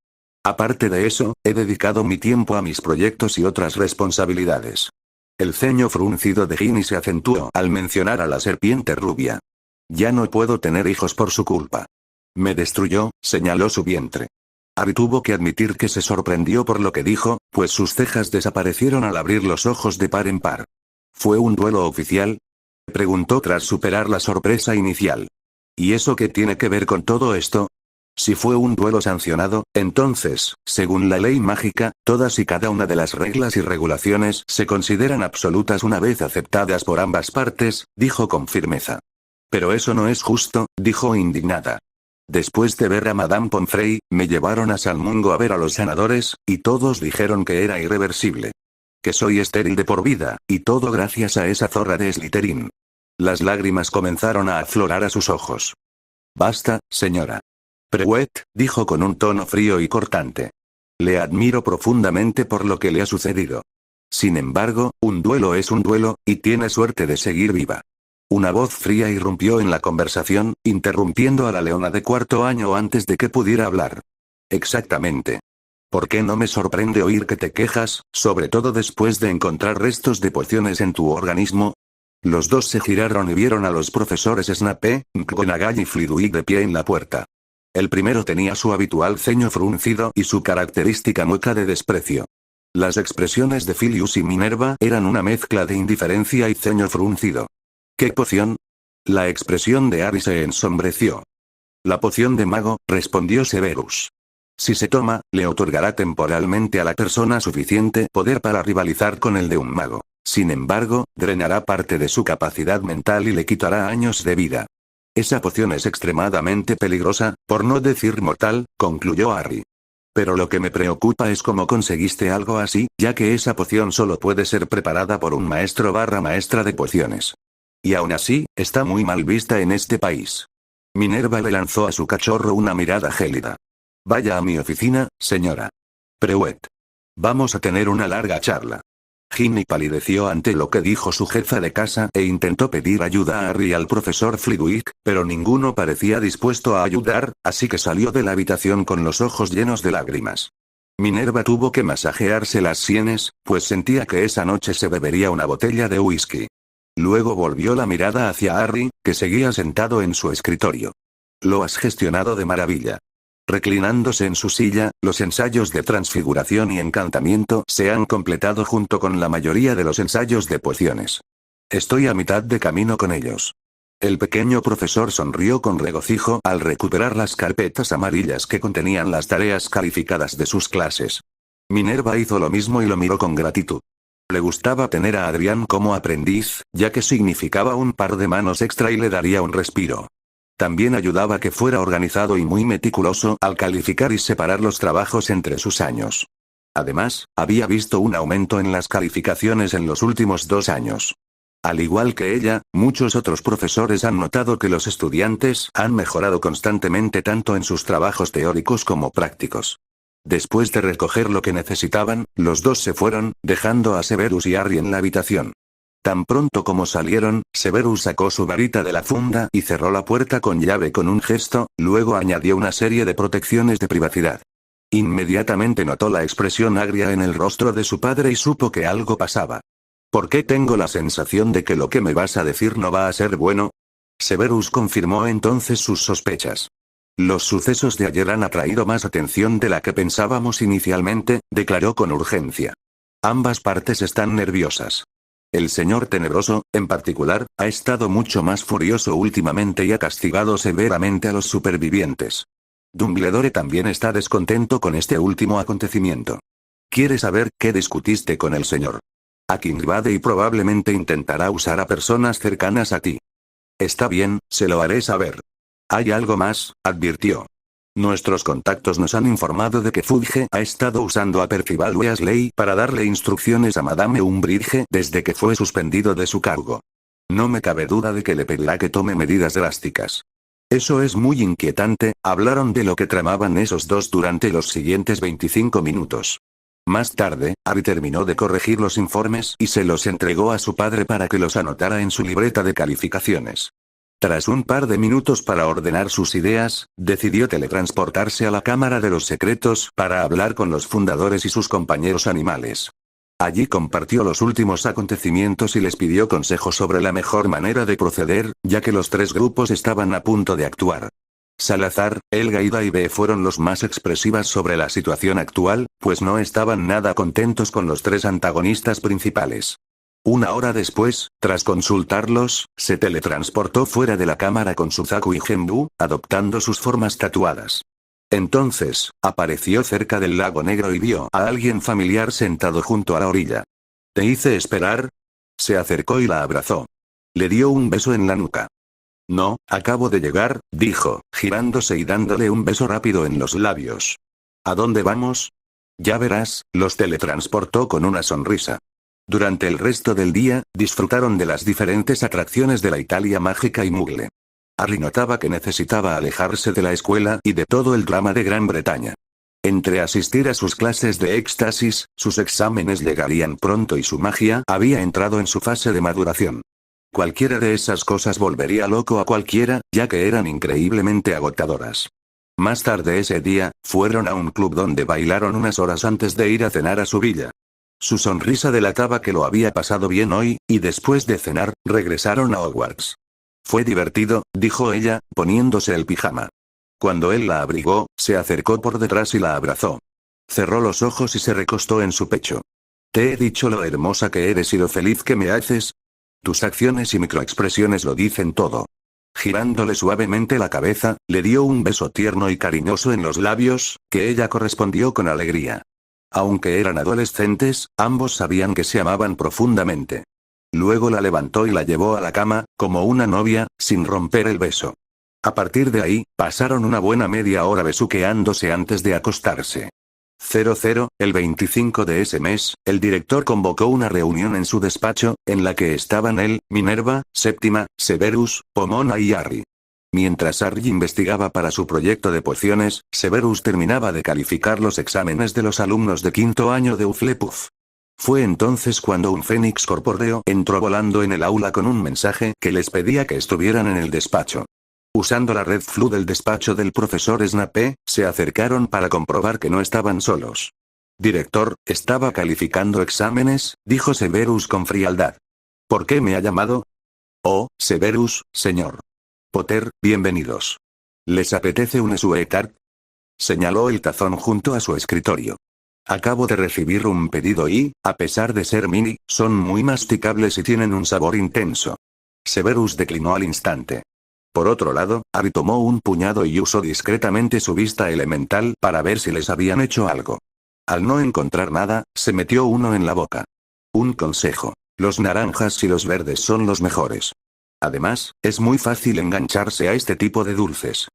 Aparte de eso, he dedicado mi tiempo a mis proyectos y otras responsabilidades. El ceño fruncido de Ginny se acentuó al mencionar a la serpiente rubia. Ya no puedo tener hijos por su culpa. Me destruyó, señaló su vientre. Harry tuvo que admitir que se sorprendió por lo que dijo, pues sus cejas desaparecieron al abrir los ojos de par en par. ¿Fue un duelo oficial? Preguntó tras superar la sorpresa inicial. ¿Y eso qué tiene que ver con todo esto? Si fue un duelo sancionado, entonces, según la ley mágica, todas y cada una de las reglas y regulaciones se consideran absolutas una vez aceptadas por ambas partes, dijo con firmeza. Pero eso no es justo, dijo indignada. Después de ver a Madame Pomfrey, me llevaron a Salmungo a ver a los sanadores, y todos dijeron que era irreversible. Que soy estéril de por vida, y todo gracias a esa zorra de Slytherin. Las lágrimas comenzaron a aflorar a sus ojos. Basta, señora Prewett, dijo con un tono frío y cortante. Le admiro profundamente por lo que le ha sucedido. Sin embargo, un duelo es un duelo, y tiene suerte de seguir viva. Una voz fría irrumpió en la conversación, interrumpiendo a la leona de cuarto año antes de que pudiera hablar. Exactamente. ¿Por qué no me sorprende oír que te quejas, sobre todo después de encontrar restos de pociones en tu organismo? Los dos se giraron y vieron a los profesores Snape, McGonagall y Flitwick de pie en la puerta. El primero tenía su habitual ceño fruncido y su característica mueca de desprecio. Las expresiones de Filius y Minerva eran una mezcla de indiferencia y ceño fruncido. ¿Qué poción? La expresión de Harry se ensombreció. La poción de mago, respondió Severus. Si se toma, le otorgará temporalmente a la persona suficiente poder para rivalizar con el de un mago. Sin embargo, drenará parte de su capacidad mental y le quitará años de vida. Esa poción es extremadamente peligrosa, por no decir mortal, concluyó Harry. Pero lo que me preocupa es cómo conseguiste algo así, ya que esa poción solo puede ser preparada por un maestro / maestra de pociones. Y aún así, está muy mal vista en este país. Minerva le lanzó a su cachorro una mirada gélida. Vaya a mi oficina, señora Prewett. Vamos a tener una larga charla. Ginny palideció ante lo que dijo su jefa de casa e intentó pedir ayuda a Harry y al profesor Flitwick, pero ninguno parecía dispuesto a ayudar, así que salió de la habitación con los ojos llenos de lágrimas. Minerva tuvo que masajearse las sienes, pues sentía que esa noche se bebería una botella de whisky. Luego volvió la mirada hacia Harry, que seguía sentado en su escritorio. Lo has gestionado de maravilla. Reclinándose en su silla, los ensayos de transfiguración y encantamiento se han completado junto con la mayoría de los ensayos de pociones. Estoy a mitad de camino con ellos. El pequeño profesor sonrió con regocijo al recuperar las carpetas amarillas que contenían las tareas calificadas de sus clases. Minerva hizo lo mismo y lo miró con gratitud. Le gustaba tener a Adrián como aprendiz, ya que significaba un par de manos extra y le daría un respiro. También ayudaba que fuera organizado y muy meticuloso al calificar y separar los trabajos entre sus años. Además, había visto un aumento en las calificaciones en los últimos 2 años. Al igual que ella, muchos otros profesores han notado que los estudiantes han mejorado constantemente tanto en sus trabajos teóricos como prácticos. Después de recoger lo que necesitaban, los dos se fueron, dejando a Severus y Harry en la habitación. Tan pronto como salieron, Severus sacó su varita de la funda y cerró la puerta con llave con un gesto, luego añadió una serie de protecciones de privacidad. Inmediatamente notó la expresión agria en el rostro de su padre y supo que algo pasaba. ¿Por qué tengo la sensación de que lo que me vas a decir no va a ser bueno? Severus confirmó entonces sus sospechas. Los sucesos de ayer han atraído más atención de la que pensábamos inicialmente, declaró con urgencia. Ambas partes están nerviosas. El señor Tenebroso, en particular, ha estado mucho más furioso últimamente y ha castigado severamente a los supervivientes. Dumbledore también está descontento con este último acontecimiento. Quiere saber qué discutiste con el señor Akingbade y probablemente intentará usar a personas cercanas a ti. Está bien, se lo haré saber. Hay algo más, advirtió. Nuestros contactos nos han informado de que Fudge ha estado usando a Percival Weasley para darle instrucciones a Madame Umbridge desde que fue suspendido de su cargo. No me cabe duda de que le pedirá que tome medidas drásticas. Eso es muy inquietante. Hablaron de lo que tramaban esos dos durante los siguientes 25 minutos. Más tarde, Harry terminó de corregir los informes y se los entregó a su padre para que los anotara en su libreta de calificaciones. Tras un par de minutos para ordenar sus ideas, decidió teletransportarse a la Cámara de los Secretos para hablar con los fundadores y sus compañeros animales. Allí compartió los últimos acontecimientos y les pidió consejo sobre la mejor manera de proceder, ya que los 3 grupos estaban a punto de actuar. Salazar, Helga y B fueron los más expresivas sobre la situación actual, pues no estaban nada contentos con los 3 antagonistas principales. Una hora después, tras consultarlos, se teletransportó fuera de la cámara con Suzaku y Genbu, adoptando sus formas tatuadas. Entonces, apareció cerca del lago negro y vio a alguien familiar sentado junto a la orilla. ¿Te hice esperar? Se acercó y la abrazó. Le dio un beso en la nuca. No, acabo de llegar, dijo, girándose y dándole un beso rápido en los labios. ¿A dónde vamos? Ya verás, los teletransportó con una sonrisa. Durante el resto del día, disfrutaron de las diferentes atracciones de la Italia mágica y Mugle. Harry notaba que necesitaba alejarse de la escuela y de todo el drama de Gran Bretaña. Entre asistir a sus clases de éxtasis, sus exámenes llegarían pronto y su magia había entrado en su fase de maduración. Cualquiera de esas cosas volvería loco a cualquiera, ya que eran increíblemente agotadoras. Más tarde ese día, fueron a un club donde bailaron unas horas antes de ir a cenar a su villa. Su sonrisa delataba que lo había pasado bien hoy, y después de cenar, regresaron a Hogwarts. Fue divertido, dijo ella, poniéndose el pijama. Cuando él la abrigó, se acercó por detrás y la abrazó. Cerró los ojos y se recostó en su pecho. ¿Te he dicho lo hermosa que eres y lo feliz que me haces? Tus acciones y microexpresiones lo dicen todo. Girándole suavemente la cabeza, le dio un beso tierno y cariñoso en los labios, que ella correspondió con alegría. Aunque eran adolescentes, ambos sabían que se amaban profundamente. Luego la levantó y la llevó a la cama, como una novia, sin romper el beso. A partir de ahí, pasaron una buena media hora besuqueándose antes de acostarse. El 25 de ese mes, el director convocó una reunión en su despacho, en la que estaban él, Minerva, Séptima, Severus, Pomona y Harry. Mientras Harry investigaba para su proyecto de pociones, Severus terminaba de calificar los exámenes de los alumnos de quinto año de Hufflepuff. Fue entonces cuando un fénix corpóreo entró volando en el aula con un mensaje que les pedía que estuvieran en el despacho. Usando la red Flu del despacho del profesor Snape, se acercaron para comprobar que no estaban solos. Director, estaba calificando exámenes, dijo Severus con frialdad. ¿Por qué me ha llamado? Oh, Severus, señor. Potter, bienvenidos. ¿Les apetece un sweetheart? Señaló el tazón junto a su escritorio. Acabo de recibir un pedido y, a pesar de ser mini, son muy masticables y tienen un sabor intenso. Severus declinó al instante. Por otro lado, Harry tomó un puñado y usó discretamente su vista elemental para ver si les habían hecho algo. Al no encontrar nada, se metió uno en la boca. Un consejo. Los naranjas y los verdes son los mejores. Además, es muy fácil engancharse a este tipo de dulces.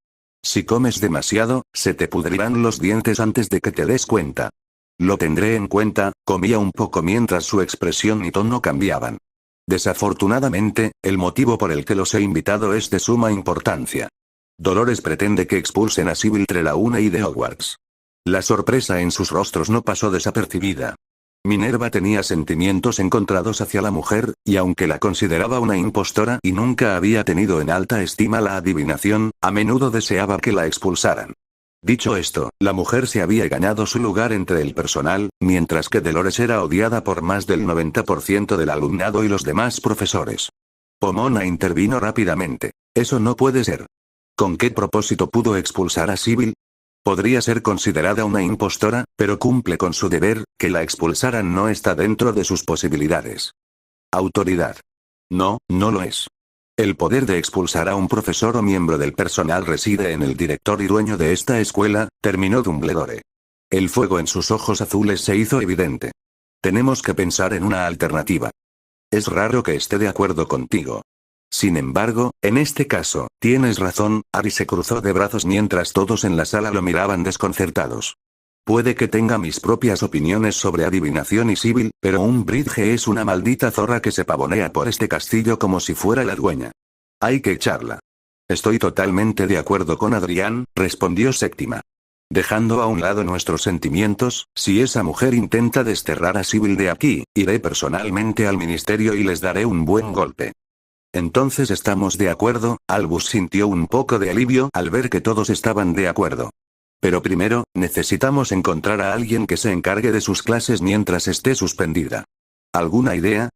Si comes demasiado, se te pudrirán los dientes antes de que te des cuenta. Lo tendré en cuenta, comía un poco mientras su expresión y tono cambiaban. Desafortunadamente, el motivo por el que los he invitado es de suma importancia. Dolores pretende que expulsen a Sybil Trelawney de Hogwarts. La sorpresa en sus rostros no pasó desapercibida. Minerva tenía sentimientos encontrados hacia la mujer, y aunque la consideraba una impostora y nunca había tenido en alta estima la adivinación, a menudo deseaba que la expulsaran. Dicho esto, la mujer se había ganado su lugar entre el personal, mientras que Dolores era odiada por más del 90% del alumnado y los demás profesores. Pomona intervino rápidamente. Eso no puede ser. ¿Con qué propósito pudo expulsar a Sybil? Podría ser considerada una impostora, pero cumple con su deber, que la expulsaran no está dentro de sus posibilidades. Autoridad. No, no lo es. El poder de expulsar a un profesor o miembro del personal reside en el director y dueño de esta escuela, terminó Dumbledore. El fuego en sus ojos azules se hizo evidente. Tenemos que pensar en una alternativa. Es raro que esté de acuerdo contigo. Sin embargo, en este caso, tienes razón. Harry se cruzó de brazos mientras todos en la sala lo miraban desconcertados. Puede que tenga mis propias opiniones sobre adivinación y Sybil, pero Umbridge es una maldita zorra que se pavonea por este castillo como si fuera la dueña. Hay que echarla. Estoy totalmente de acuerdo con Adrián, respondió Séptima. Dejando a un lado nuestros sentimientos, si esa mujer intenta desterrar a Sybil de aquí, iré personalmente al ministerio y les daré un buen golpe. Entonces estamos de acuerdo. Albus sintió un poco de alivio al ver que todos estaban de acuerdo. Pero primero, necesitamos encontrar a alguien que se encargue de sus clases mientras esté suspendida. ¿Alguna idea?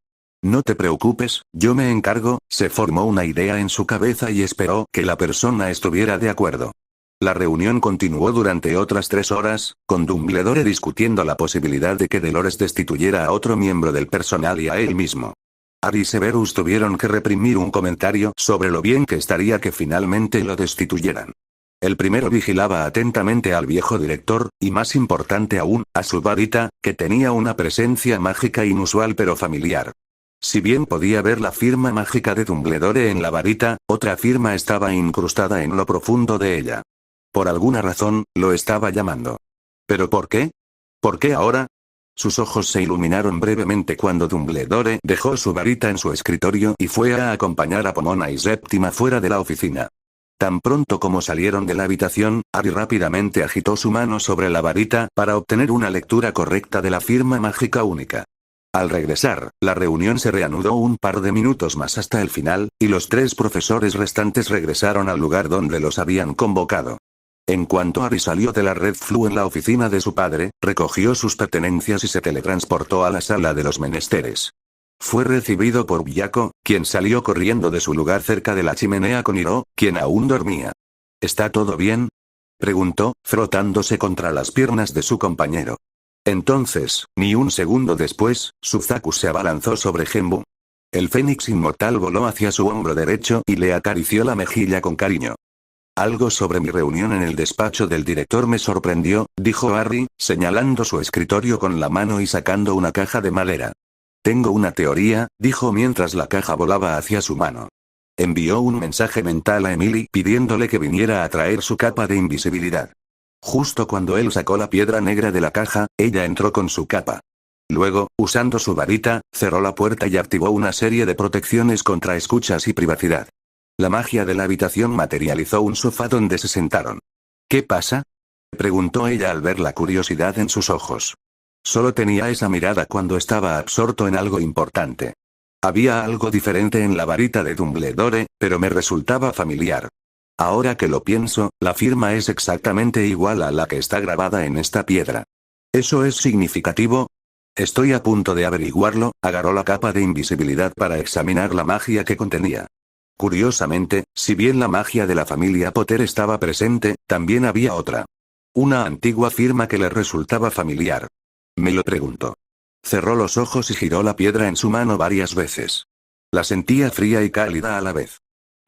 No te preocupes, yo me encargo. Se formó una idea en su cabeza y esperó que la persona estuviera de acuerdo. La reunión continuó durante otras 3 horas, con Dumbledore discutiendo la posibilidad de que Dolores destituyera a otro miembro del personal y a él mismo. Harry y Severus tuvieron que reprimir un comentario sobre lo bien que estaría que finalmente lo destituyeran. El primero vigilaba atentamente al viejo director, y más importante aún, a su varita, que tenía una presencia mágica inusual pero familiar. Si bien podía ver la firma mágica de Dumbledore en la varita, otra firma estaba incrustada en lo profundo de ella. Por alguna razón, lo estaba llamando. ¿Pero por qué? ¿Por qué ahora? Sus ojos se iluminaron brevemente cuando Dumbledore dejó su varita en su escritorio y fue a acompañar a Pomona y Séptima fuera de la oficina. Tan pronto como salieron de la habitación, Harry rápidamente agitó su mano sobre la varita para obtener una lectura correcta de la firma mágica única. Al regresar, la reunión se reanudó un par de minutos más hasta el final, y los 3 profesores restantes regresaron al lugar donde los habían convocado. En cuanto Harry salió de la Red Flu en la oficina de su padre, recogió sus pertenencias y se teletransportó a la sala de los menesteres. Fue recibido por Villaco, quien salió corriendo de su lugar cerca de la chimenea con Hiro, quien aún dormía. ¿Está todo bien?, preguntó, frotándose contra las piernas de su compañero. Entonces, ni un segundo después, Suzaku se abalanzó sobre Genbu. El Fénix inmortal voló hacia su hombro derecho y le acarició la mejilla con cariño. Algo sobre mi reunión en el despacho del director me sorprendió, dijo Harry, señalando su escritorio con la mano y sacando una caja de madera. Tengo una teoría, dijo mientras la caja volaba hacia su mano. Envió un mensaje mental a Emily pidiéndole que viniera a traer su capa de invisibilidad. Justo cuando él sacó la piedra negra de la caja, ella entró con su capa. Luego, usando su varita, cerró la puerta y activó una serie de protecciones contra escuchas y privacidad. La magia de la habitación materializó un sofá donde se sentaron. ¿Qué pasa?, preguntó ella al ver la curiosidad en sus ojos. Solo tenía esa mirada cuando estaba absorto en algo importante. Había algo diferente en la varita de Dumbledore, pero me resultaba familiar. Ahora que lo pienso, la firma es exactamente igual a la que está grabada en esta piedra. ¿Eso es significativo? Estoy a punto de averiguarlo. Agarró la capa de invisibilidad para examinar la magia que contenía. Curiosamente, si bien la magia de la familia Potter estaba presente, también había otra. Una antigua firma que le resultaba familiar. Me lo preguntó. Cerró los ojos y giró la piedra en su mano varias veces. La sentía fría y cálida a la vez.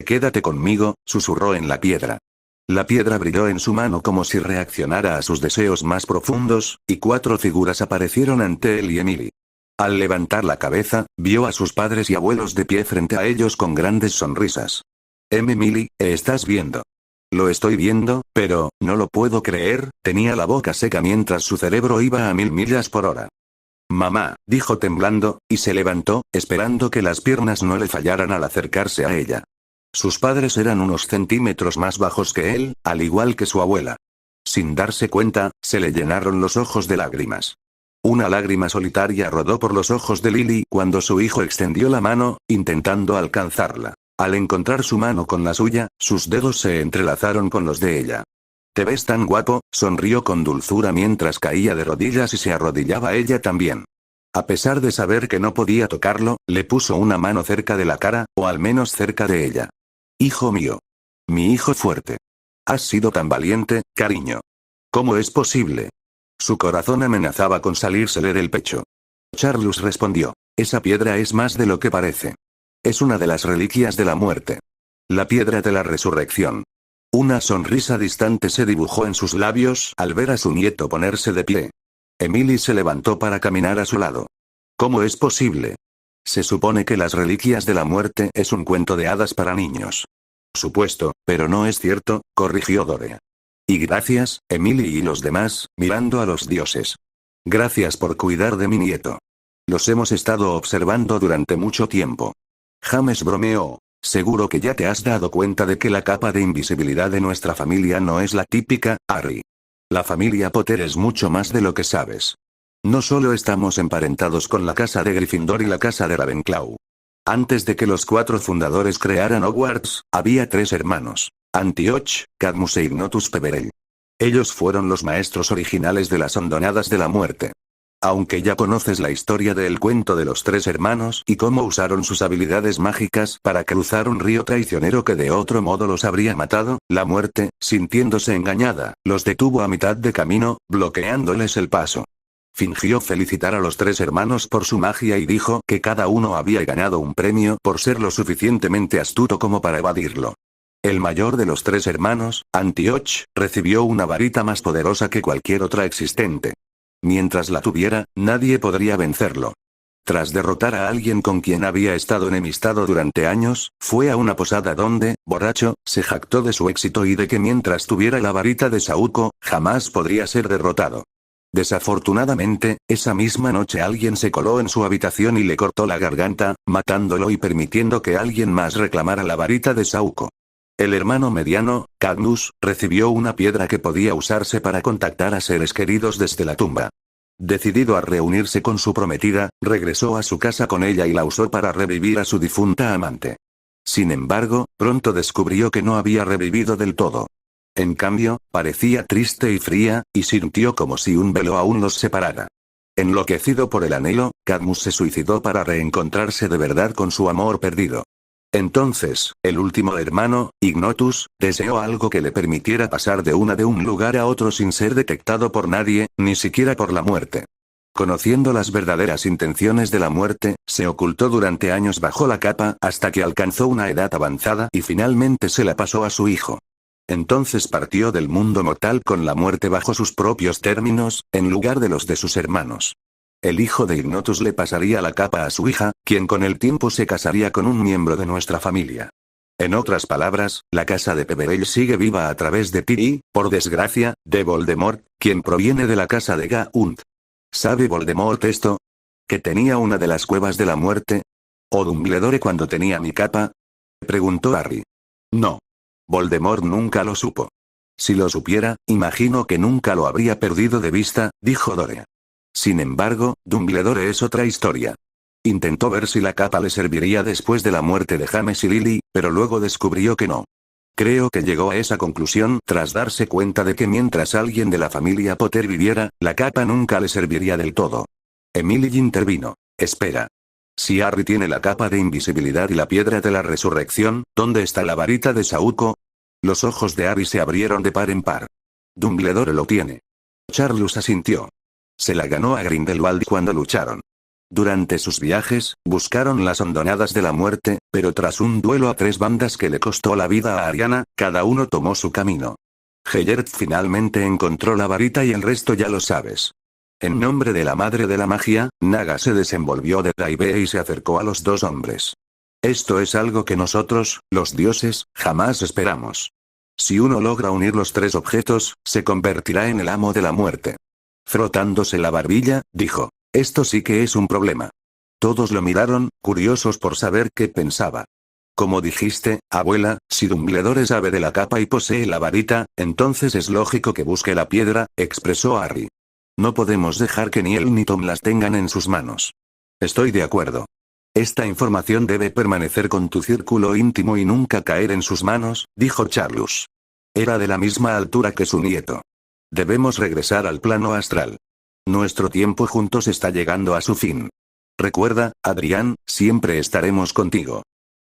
Quédate conmigo, susurró en la piedra. La piedra brilló en su mano como si reaccionara a sus deseos más profundos, y 4 figuras aparecieron ante él y Emily. Al levantar la cabeza, vio a sus padres y abuelos de pie frente a ellos con grandes sonrisas. Emily, ¿estás viendo? Lo estoy viendo, pero, no lo puedo creer, tenía la boca seca mientras su cerebro iba a 1000 millas por hora. Mamá, dijo temblando, y se levantó, esperando que las piernas no le fallaran al acercarse a ella. Sus padres eran unos centímetros más bajos que él, al igual que su abuela. Sin darse cuenta, se le llenaron los ojos de lágrimas. Una lágrima solitaria rodó por los ojos de Lily cuando su hijo extendió la mano, intentando alcanzarla. Al encontrar su mano con la suya, sus dedos se entrelazaron con los de ella. «Te ves tan guapo», sonrió con dulzura mientras caía de rodillas y se arrodillaba ella también. A pesar de saber que no podía tocarlo, le puso una mano cerca de la cara, o al menos cerca de ella. «Hijo mío. Mi hijo fuerte. Has sido tan valiente, cariño. ¿Cómo es posible?» Su corazón amenazaba con salírsele del pecho. Charles respondió. «Esa piedra es más de lo que parece. Es una de las reliquias de la muerte. La piedra de la resurrección». Una sonrisa distante se dibujó en sus labios al ver a su nieto ponerse de pie. Emily se levantó para caminar a su lado. «¿Cómo es posible? Se supone que las reliquias de la muerte es un cuento de hadas para niños». «Supuesto, pero no es cierto», corrigió Dore. «Y gracias, Emily y los demás, mirando a los dioses. Gracias por cuidar de mi nieto. Los hemos estado observando durante mucho tiempo». James bromeó. «Seguro que ya te has dado cuenta de que la capa de invisibilidad de nuestra familia no es la típica, Harry. La familia Potter es mucho más de lo que sabes. No solo estamos emparentados con la casa de Gryffindor y la casa de Ravenclaw. Antes de que los 4 fundadores crearan Hogwarts, había 3 hermanos. Antioch, Cadmus e Ignotus Peverell. Ellos fueron los maestros originales de las hondonadas de la muerte. Aunque ya conoces la historia del cuento de los 3 hermanos y cómo usaron sus habilidades mágicas para cruzar un río traicionero que de otro modo los habría matado, la muerte, sintiéndose engañada, los detuvo a mitad de camino, bloqueándoles el paso. Fingió felicitar a los 3 hermanos por su magia y dijo que cada uno había ganado un premio por ser lo suficientemente astuto como para evadirlo. El mayor de los 3 hermanos, Antioch, recibió una varita más poderosa que cualquier otra existente. Mientras la tuviera, nadie podría vencerlo. Tras derrotar a alguien con quien había estado enemistado durante años, fue a una posada donde, borracho, se jactó de su éxito y de que mientras tuviera la varita de Saúco, jamás podría ser derrotado. Desafortunadamente, esa misma noche alguien se coló en su habitación y le cortó la garganta, matándolo y permitiendo que alguien más reclamara la varita de Saúco. El hermano mediano, Cadmus, recibió una piedra que podía usarse para contactar a seres queridos desde la tumba. Decidido a reunirse con su prometida, regresó a su casa con ella y la usó para revivir a su difunta amante. Sin embargo, pronto descubrió que no había revivido del todo. En cambio, parecía triste y fría, y sintió como si un velo aún los separara. Enloquecido por el anhelo, Cadmus se suicidó para reencontrarse de verdad con su amor perdido. Entonces, el último hermano, Ignotus, deseó algo que le permitiera pasar de un lugar a otro sin ser detectado por nadie, ni siquiera por la muerte. Conociendo las verdaderas intenciones de la muerte, se ocultó durante años bajo la capa hasta que alcanzó una edad avanzada y finalmente se la pasó a su hijo. Entonces partió del mundo mortal con la muerte bajo sus propios términos, en lugar de los de sus hermanos. El hijo de Ignotus le pasaría la capa a su hija, quien con el tiempo se casaría con un miembro de nuestra familia. En otras palabras, la casa de Peverell sigue viva a través de ti y, por desgracia, de Voldemort, quien proviene de la casa de Gaunt. ¿Sabe Voldemort esto? ¿Que tenía una de las cuevas de la muerte? ¿O Dumbledore cuando tenía mi capa? Preguntó Harry. No. Voldemort nunca lo supo. Si lo supiera, imagino que nunca lo habría perdido de vista, dijo Dore. Sin embargo, Dumbledore es otra historia. Intentó ver si la capa le serviría después de la muerte de James y Lily, pero luego descubrió que no. Creo que llegó a esa conclusión tras darse cuenta de que mientras alguien de la familia Potter viviera, la capa nunca le serviría del todo. Emily intervino. Espera. Si Harry tiene la capa de invisibilidad y la piedra de la resurrección, ¿dónde está la varita de Saúco? Los ojos de Harry se abrieron de par en par. Dumbledore lo tiene. Charlus asintió. Se la ganó a Grindelwald cuando lucharon. Durante sus viajes, buscaron las hondonadas de la muerte, pero tras un duelo a 3 bandas que le costó la vida a Ariana, cada uno tomó su camino. Gellert finalmente encontró la varita y el resto ya lo sabes. En nombre de la madre de la magia, Naga se desenvolvió de Daibee y se acercó a los 2 hombres. Esto es algo que nosotros, los dioses, jamás esperamos. Si uno logra unir los 3 objetos, se convertirá en el amo de la muerte. Frotándose la barbilla, dijo. Esto sí que es un problema. Todos lo miraron, curiosos por saber qué pensaba. Como dijiste, abuela, si Dumbledore sabe de la capa y posee la varita, entonces es lógico que busque la piedra, expresó Harry. No podemos dejar que ni él ni Tom las tengan en sus manos. Estoy de acuerdo. Esta información debe permanecer con tu círculo íntimo y nunca caer en sus manos, dijo Charlus. Era de la misma altura que su nieto. Debemos regresar al plano astral. Nuestro tiempo juntos está llegando a su fin. Recuerda, Adrián, siempre estaremos contigo.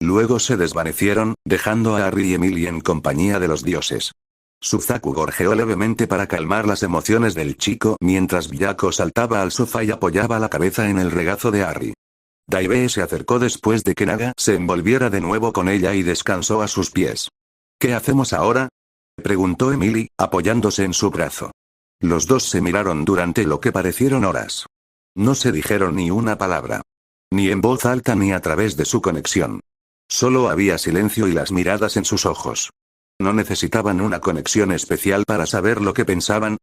Luego se desvanecieron, dejando a Harry y Emily en compañía de los dioses. Suzaku gorjeó levemente para calmar las emociones del chico mientras Byaco saltaba al sofá y apoyaba la cabeza en el regazo de Harry. Daibee se acercó después de que Naga se envolviera de nuevo con ella y descansó a sus pies. ¿Qué hacemos ahora?, preguntó Emily, apoyándose en su brazo. Los 2 se miraron durante lo que parecieron horas. No se dijeron ni una palabra. Ni en voz alta ni a través de su conexión. Solo había silencio y las miradas en sus ojos. No necesitaban una conexión especial para saber lo que pensaban,